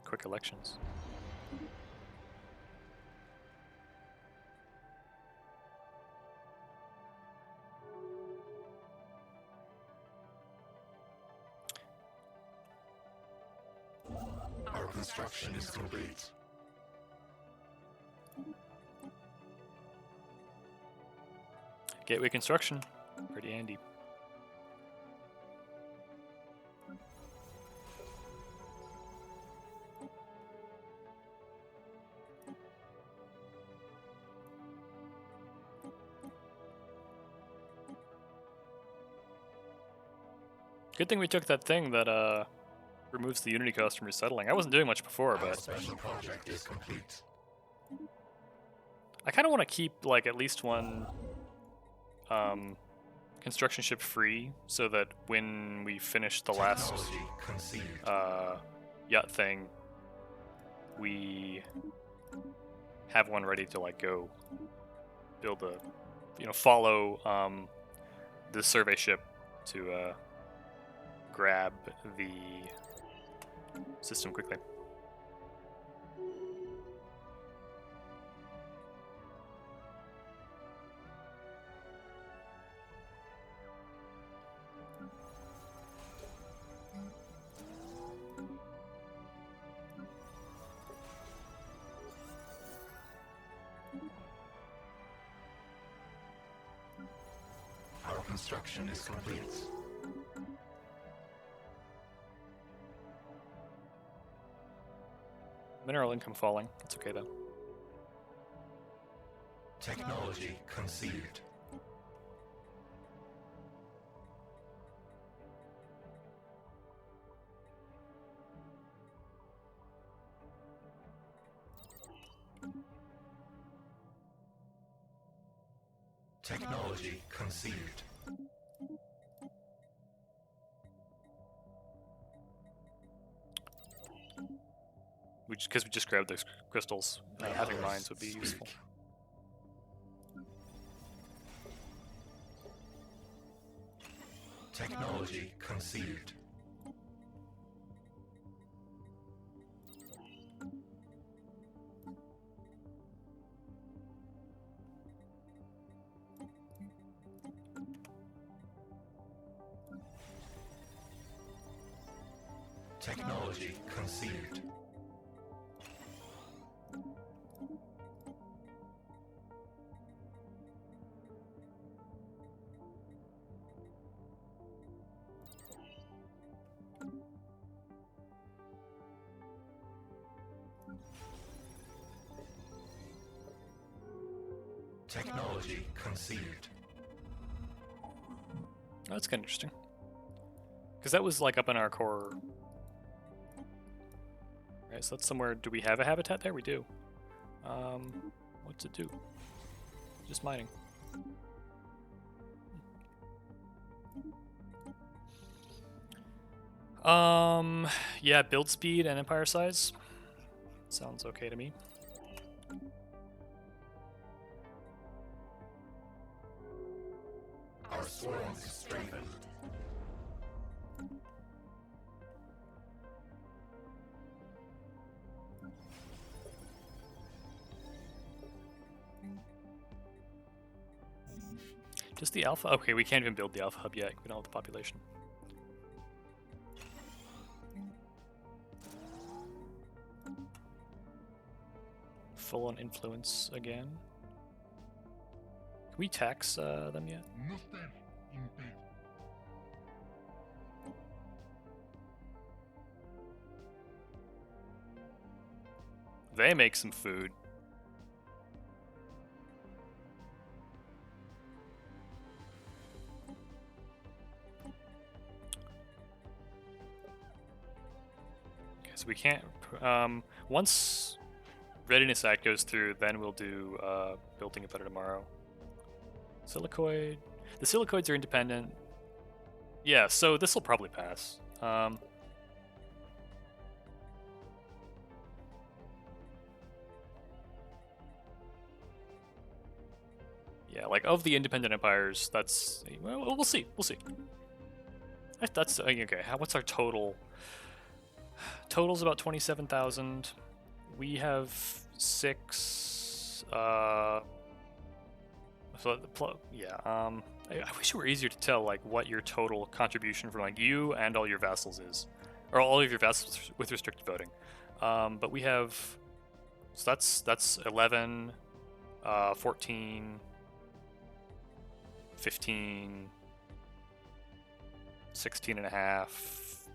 [SPEAKER 1] Quick elections.
[SPEAKER 2] Our construction is complete.
[SPEAKER 1] Gateway construction, pretty handy. Good thing we took that thing that removes the Unity cost from resettling. I wasn't doing much before,
[SPEAKER 2] Our
[SPEAKER 1] but
[SPEAKER 2] special project is complete.
[SPEAKER 1] I kind of want to keep like at least one construction ship free, so that when we finish the last
[SPEAKER 2] Technology conceived.
[SPEAKER 1] yacht thing, we have one ready to like go build a, you know, follow the survey ship to grab the system quickly.
[SPEAKER 2] Our construction is complete.
[SPEAKER 1] Mineral income falling. That's okay though.
[SPEAKER 2] Technology conceived. Technology conceived.
[SPEAKER 1] Because we just grabbed those crystals, having mines would be useful.
[SPEAKER 2] Technology conceived. Technology conceived. Technology conceived.
[SPEAKER 1] Oh, that's kind of interesting. Because that was like up in our core. Right, so that's somewhere. Do we have a habitat there? We do. What's it do? Just mining. Yeah, build speed and empire size. Sounds okay to me.
[SPEAKER 2] Our swarm is strengthened.
[SPEAKER 1] Just the alpha? Okay, we can't even build the alpha hub yet. We don't have the population. full on influence again. Can we tax them yet? They make some food. Okay, so we can't. Once Readiness Act goes through, then we'll do Building a Better Tomorrow. Silicoid. The silicoids are independent. Yeah, so this will probably pass. Yeah, like of the independent empires, that's well, we'll see. We'll see. That's okay. What's our total? Total's about 27,000. We have 6. So yeah. I wish it were easier to tell like what your total contribution from like you and all your vassals is, or all of your vassals with restricted voting. But we have. So that's 11, 14. 15, 16 and a half,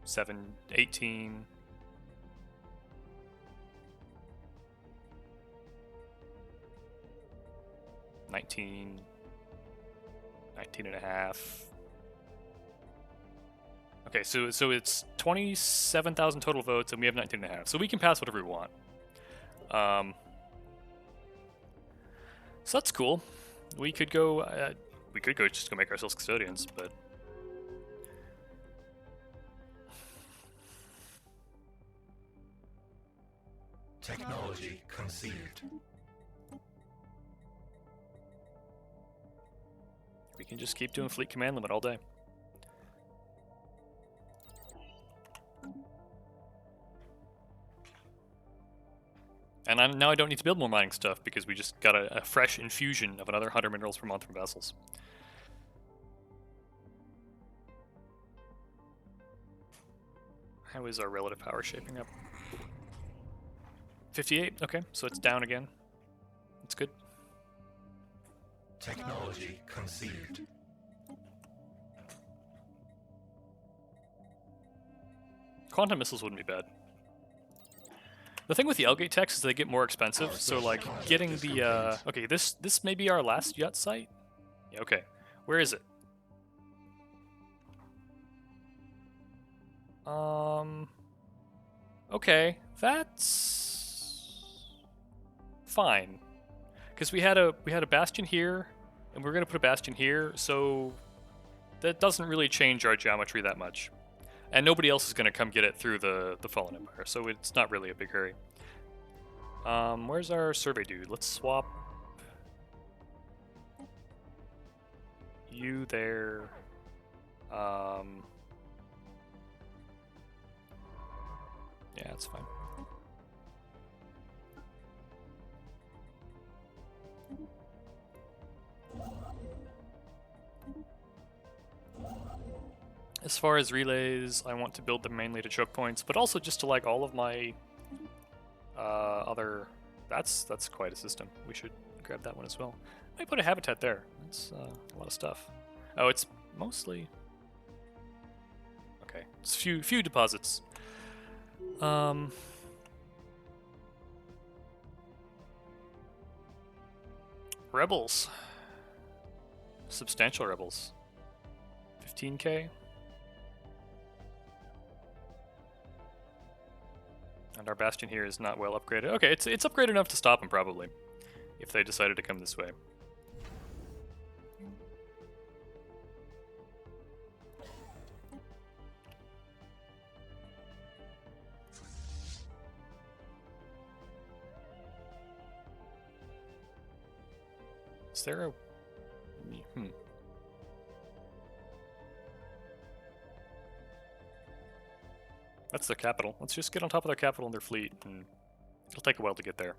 [SPEAKER 1] 7, 18, 19, 19 and a half. Okay, so it's 27,000 total votes, and we have 19 and a half. So we can pass whatever we want. So that's cool. We could go just go make ourselves custodians, but
[SPEAKER 2] Technology conceived.
[SPEAKER 1] we can just keep doing fleet command limit all day. And now I don't need to build more mining stuff because we just got a fresh infusion of another 100 minerals per month from vessels. How is our relative power shaping up? 58, okay, so it's down again. It's good.
[SPEAKER 2] Technology conceived.
[SPEAKER 1] Quantum missiles wouldn't be bad. The thing with the L-gate techs is they get more expensive, so like getting the okay, this may be our last yacht site. Yeah, okay. Where is it? Okay, that's fine. Because we had a bastion here, and we're gonna put a bastion here, so that doesn't really change our geometry that much. And nobody else is going to come get it through the Fallen Empire, so it's not really a big hurry. Where's our survey dude? Let's swap you there. Yeah, it's fine. As far as relays, I want to build them mainly to choke points, but also just to like all of my other. That's quite a system. We should grab that one as well. I might put a habitat there. That's a lot of stuff. Oh, it's mostly okay. It's few deposits. Rebels. Substantial rebels. 15k. And our bastion here is not well upgraded. Okay, it's upgraded enough to stop them probably, if they decided to come this way. Is there a... That's their capital. Let's just get on top of their capital and their fleet, and it'll take a while to get there.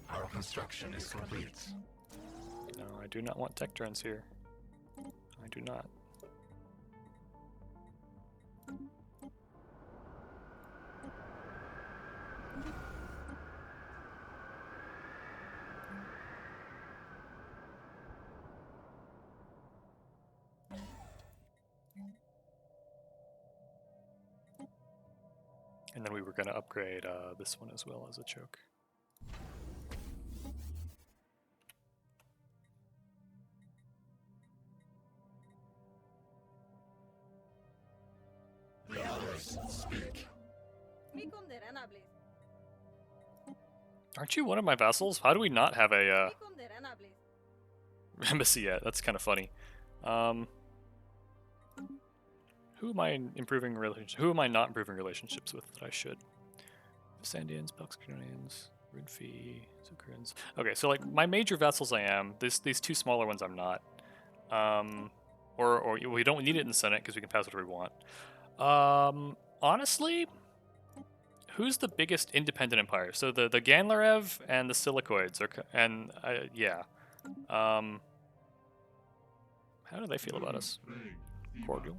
[SPEAKER 2] Our construction is complete.
[SPEAKER 1] No, I do not want tech drones here. I do not. And then we were going to upgrade this one as well as a choke.
[SPEAKER 2] The others speak.
[SPEAKER 1] Aren't you one of my vassals? How do we not have a embassy yet? That's kind of funny. Who am I improving relationship? Who am I not improving relationships with that I should? Sandians, Buxcronians, Rinfi, Zukrans. Okay, so like my major vassals I am. These two smaller ones I'm not. Or we don't need it in the Senate because we can pass whatever we want. Honestly, who's the biggest independent empire? So the Ganlarev and the Silicoids are, and yeah. How do they feel about us? Cordial.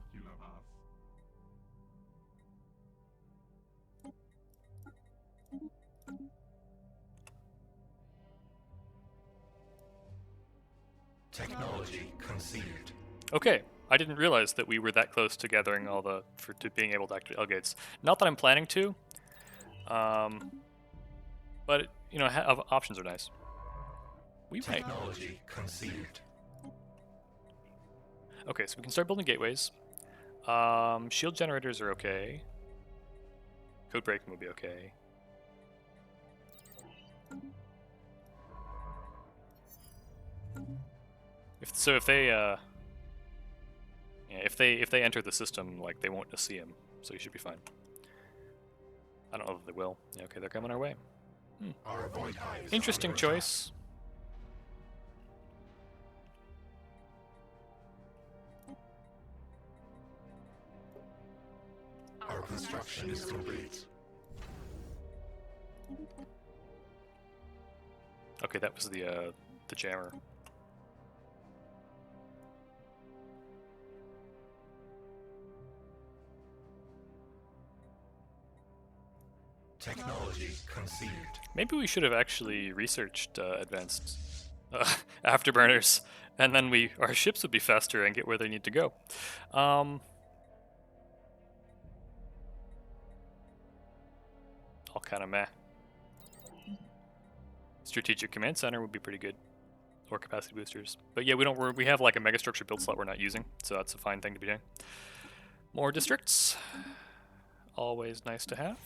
[SPEAKER 2] Technology conceived.
[SPEAKER 1] Okay, I didn't realize that we were that close to gathering all to being able to activate L-gates. Not that I'm planning to, but you know, options are nice. We might.
[SPEAKER 2] Technology conceived.
[SPEAKER 1] Okay, so we can start building gateways. Shield generators are okay. Code breaking will be okay. If they enter the system, like, they won't see him, so you should be fine. I don't know if they will. Yeah, okay, they're coming our way.
[SPEAKER 2] Our void hive is
[SPEAKER 1] Interesting
[SPEAKER 2] under
[SPEAKER 1] choice.
[SPEAKER 2] attack. Our construction is complete.
[SPEAKER 1] Okay, that was the jammer.
[SPEAKER 2] Technology conceived.
[SPEAKER 1] Maybe we should have actually researched advanced afterburners, and then our ships would be faster and get where they need to go. All kind of meh. Strategic command center would be pretty good, or capacity boosters. But yeah, we have like a megastructure build slot we're not using, so that's a fine thing to be doing. More districts, always nice to have.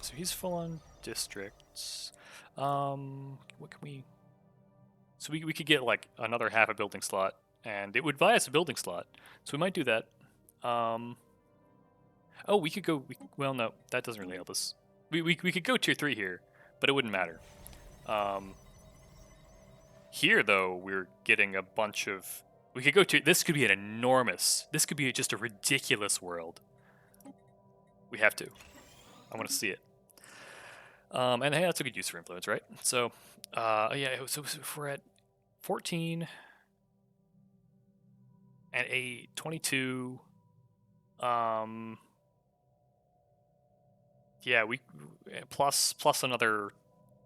[SPEAKER 1] So he's full on districts. What can we? So we could get like another half a building slot, and it would buy us a building slot. So we might do that. Oh, we could go. Well, no, that doesn't really help us. We could go tier 3 here, but it wouldn't matter. Here though, we're getting a bunch of. We could go to. This could be an enormous. This could be just a ridiculous world. We have to. I want to see it. And hey, that's a good use for influence, right? So, yeah, so if we're at 14 and 8, 22, yeah, we plus another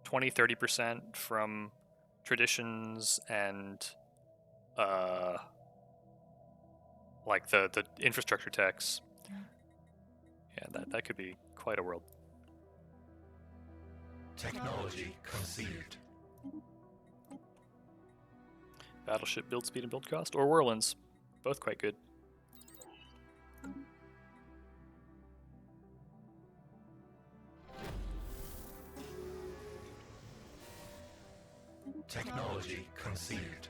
[SPEAKER 1] 20-30% from traditions and like the infrastructure tax. Yeah, that could be quite a world.
[SPEAKER 2] Technology conceived.
[SPEAKER 1] Battleship build speed and build cost, or whirlwinds, both quite good.
[SPEAKER 2] Technology conceived.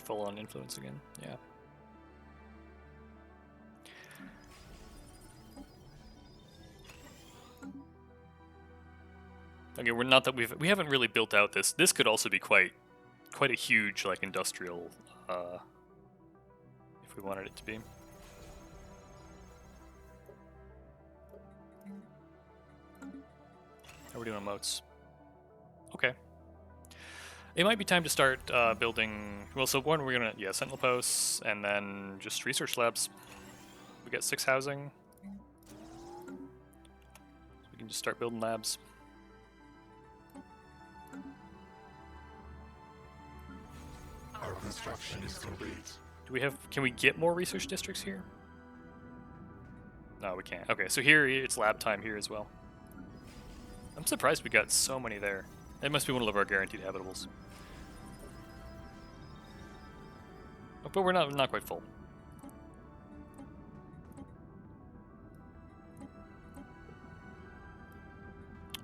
[SPEAKER 1] Full on influence again, yeah. Okay, we're not that we haven't really built out this. This could also be quite a huge like industrial, if we wanted it to be. How are we doing on moats? Okay. It might be time to start building. Well, so one, we're gonna sentinel posts, and then just research labs. We got 6 housing. We can just start building labs.
[SPEAKER 2] Our construction is complete.
[SPEAKER 1] Do we have? Can we get more research districts here? No, we can't. Okay, so here it's lab time here as well. I'm surprised we got so many there. It must be one of our guaranteed habitables. But we're not quite full.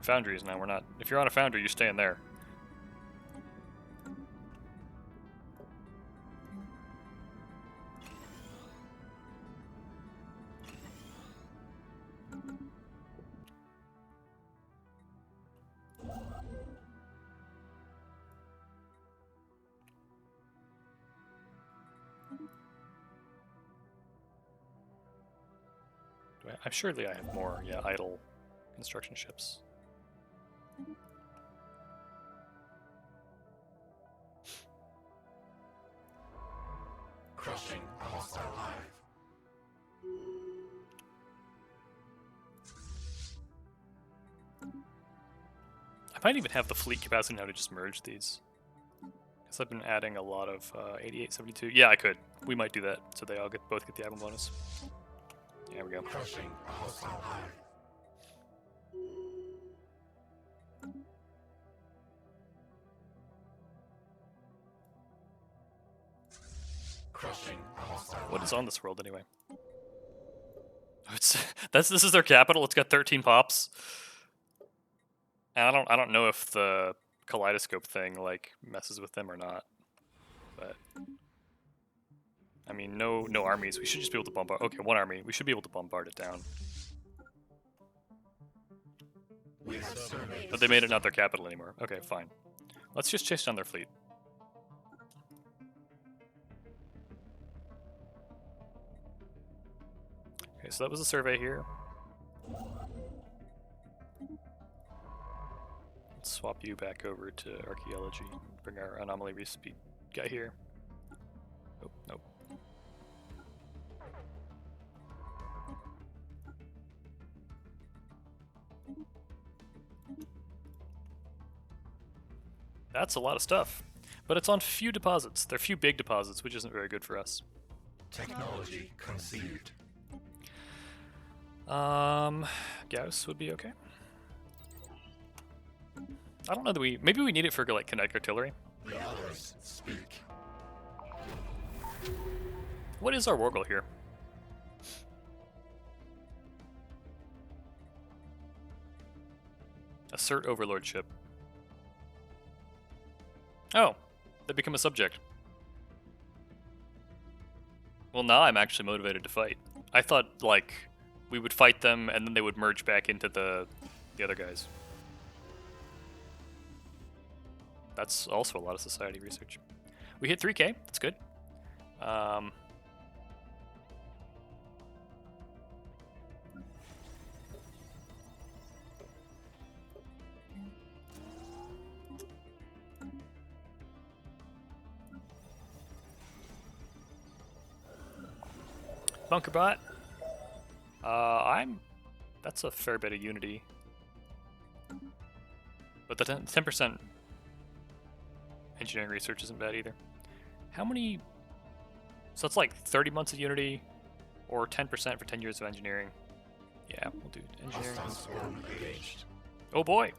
[SPEAKER 1] Foundries now, we're not. If you're on a foundry, you're staying there. I'm surely I have more, idle construction ships.
[SPEAKER 2] Crushing a hostile hive.
[SPEAKER 1] I might even have the fleet capacity now to just merge these. Because I've been adding a lot of 88, 72. Yeah, I could. We might do that, so they all both get the album bonus. There we go.
[SPEAKER 2] Crushing a hostile hive. Crushing a hostile
[SPEAKER 1] What is
[SPEAKER 2] hive.
[SPEAKER 1] on this world anyway? Oh, this is their capital. It's got 13 pops. And I don't know if the kaleidoscope thing like messes with them or not. But I mean, no armies. We should just be able to bombard. Okay, one army. We should be able to bombard it down.
[SPEAKER 2] We have surveyed.
[SPEAKER 1] But they made it not their capital anymore. Okay, fine. Let's just chase down their fleet. Okay, so that was a survey here. Let's swap you back over to archaeology. Bring our anomaly respeed guy here. Oh, nope. That's a lot of stuff. But it's on few deposits. They're few big deposits, which isn't very good for us.
[SPEAKER 2] Technology conceived.
[SPEAKER 1] Gauss would be okay. I don't know that maybe we need it for like kinetic artillery.
[SPEAKER 2] The others speak.
[SPEAKER 1] What is our Wargle here? Assert overlordship. Oh, they become a subject. Well, now I'm actually motivated to fight. I thought like we would fight them and then they would merge back into the other guys. That's also a lot of society research. We hit 3K. That's good. Bunker bot. That's a fair bit of unity. But the 10% engineering research isn't bad either. How many? So it's like 30 months of unity, or 10% for 10 years of engineering. Yeah, we'll do engineering.
[SPEAKER 2] Hostile swarm engaged.
[SPEAKER 1] Oh boy.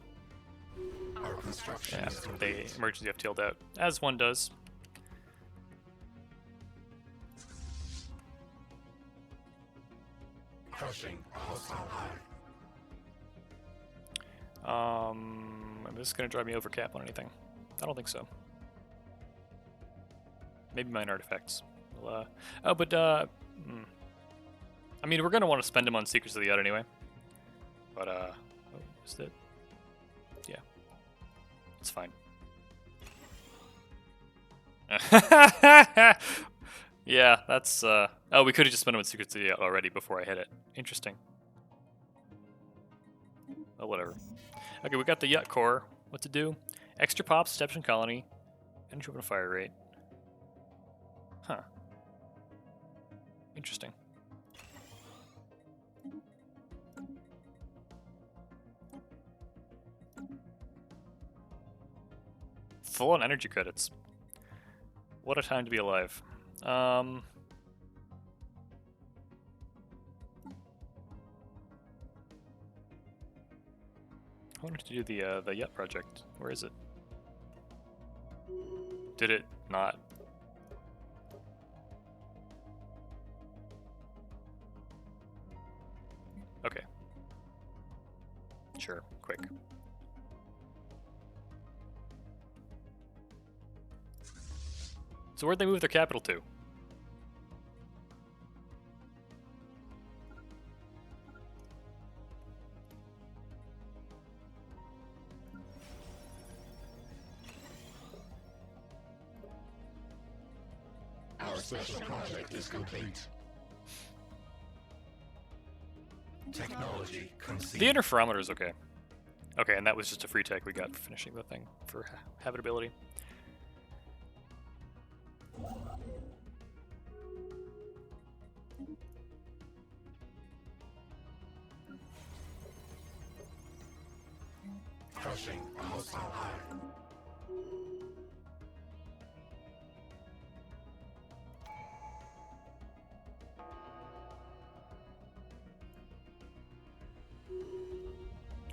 [SPEAKER 2] Our construction
[SPEAKER 1] Yeah,
[SPEAKER 2] is
[SPEAKER 1] they
[SPEAKER 2] complete.
[SPEAKER 1] emergency FTL'd out, as one does.
[SPEAKER 2] Crushing a hostile hive.
[SPEAKER 1] Is this gonna drive me over cap on anything? I don't think so. Maybe mine artifacts. Well, I mean, we're gonna want to spend them on Secrets of the Yacht anyway. But oh, is that? Yeah, it's fine. Yeah, that's oh, we could have just spent them on Secrets of the Yacht already before I hit it. Interesting. Oh, whatever. Okay, we got the Yacht core. What to do? Extra pops, Deception Colony, energy open fire rate. Huh. Interesting. Full on energy credits. What a time to be alive. I wanted to do the Yet project. Where is it? Did it not? Okay. Sure, quick. So where'd they move their capital to?
[SPEAKER 2] Our special project is complete. Technology conceived.
[SPEAKER 1] The interferometer is okay. Okay, and that was just a free tech we got for finishing the thing for habitability.
[SPEAKER 2] Crushing a hostile hive.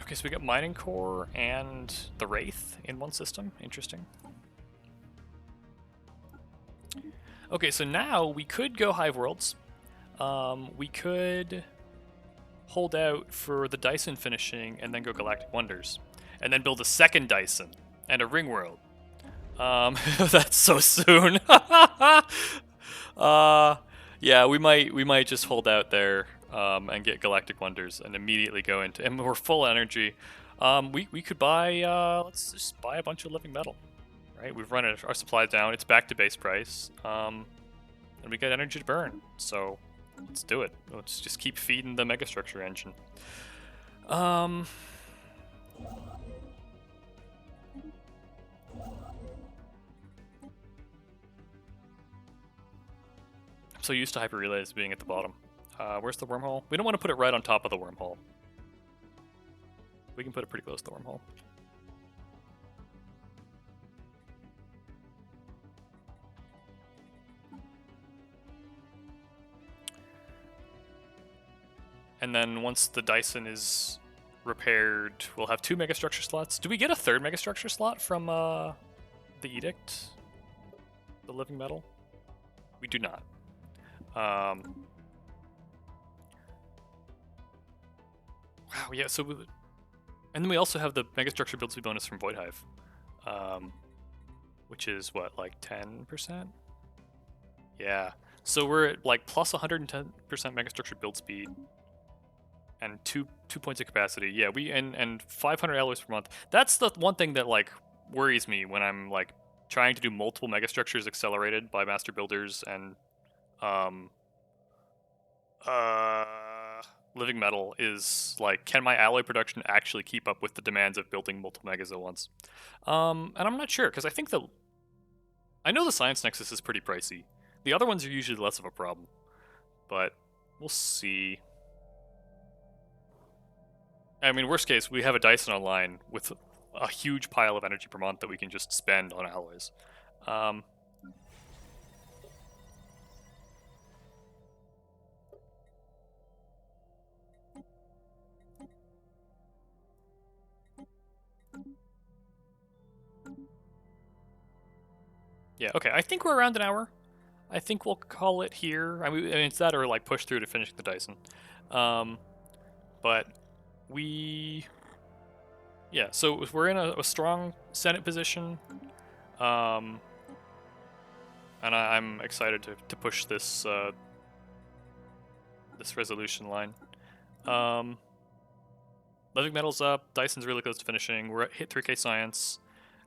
[SPEAKER 1] Okay, so we got mining core and the Wraith in one system. Interesting. Okay, so now we could go Hive Worlds. We could hold out for the Dyson finishing and then go Galactic Wonders. And then build a second Dyson and a Ring World. That's so soon. Yeah, we might just hold out there and get Galactic Wonders and immediately go into, and we're full energy. We could buy let's just buy a bunch of living metal, right? We've run our supply down. It's back to base price, and we got energy to burn. So let's do it. Let's just keep feeding the Megastructure engine. I'm so used to hyper relays being at the bottom. Where's the wormhole? We don't want to put it right on top of the wormhole. We can put it pretty close to the wormhole. And then once the Dyson is repaired, we'll have 2 Megastructure slots. Do we get a 3rd Megastructure slot from the edict? The living metal? We do not. Wow, yeah, so and then we also have the Megastructure build speed bonus from Void Hive, which is what, like 10%? Yeah, so we're at like plus 110% Megastructure build speed and 2 points of capacity. Yeah, and 500 alloys per month. That's the one thing that like worries me when I'm like trying to do multiple Megastructures accelerated by master builders and living metal is like, can my alloy production actually keep up with the demands of building multiple megas at once? And I'm not sure, because I know the Science Nexus is pretty pricey. The other ones are usually less of a problem, but we'll see. I mean, worst case, we have a Dyson online with a huge pile of energy per month that we can just spend on alloys. Yeah, okay, I think we're around an hour. I think we'll call it here. I mean, it's that or like push through to finish the Dyson. But yeah, so we're in a strong Senate position. And I'm excited to push this this resolution line. Living metal's up. Dyson's really close to finishing. We're at hit 3K science.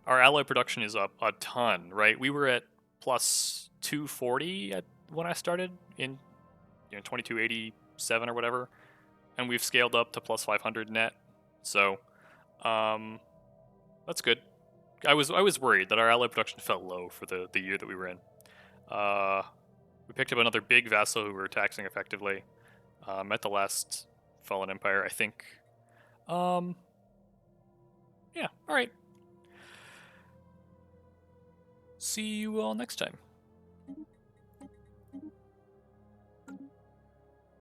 [SPEAKER 1] Our alloy production is up a ton, right? We were at plus 240 when I started in 2287 or whatever, and we've scaled up to plus 500 net. So that's good. I was worried that our ally production fell low for the year that we were in. We picked up another big vassal who we were taxing effectively. At the last Fallen Empire, I think. Yeah, alright. See you all next time.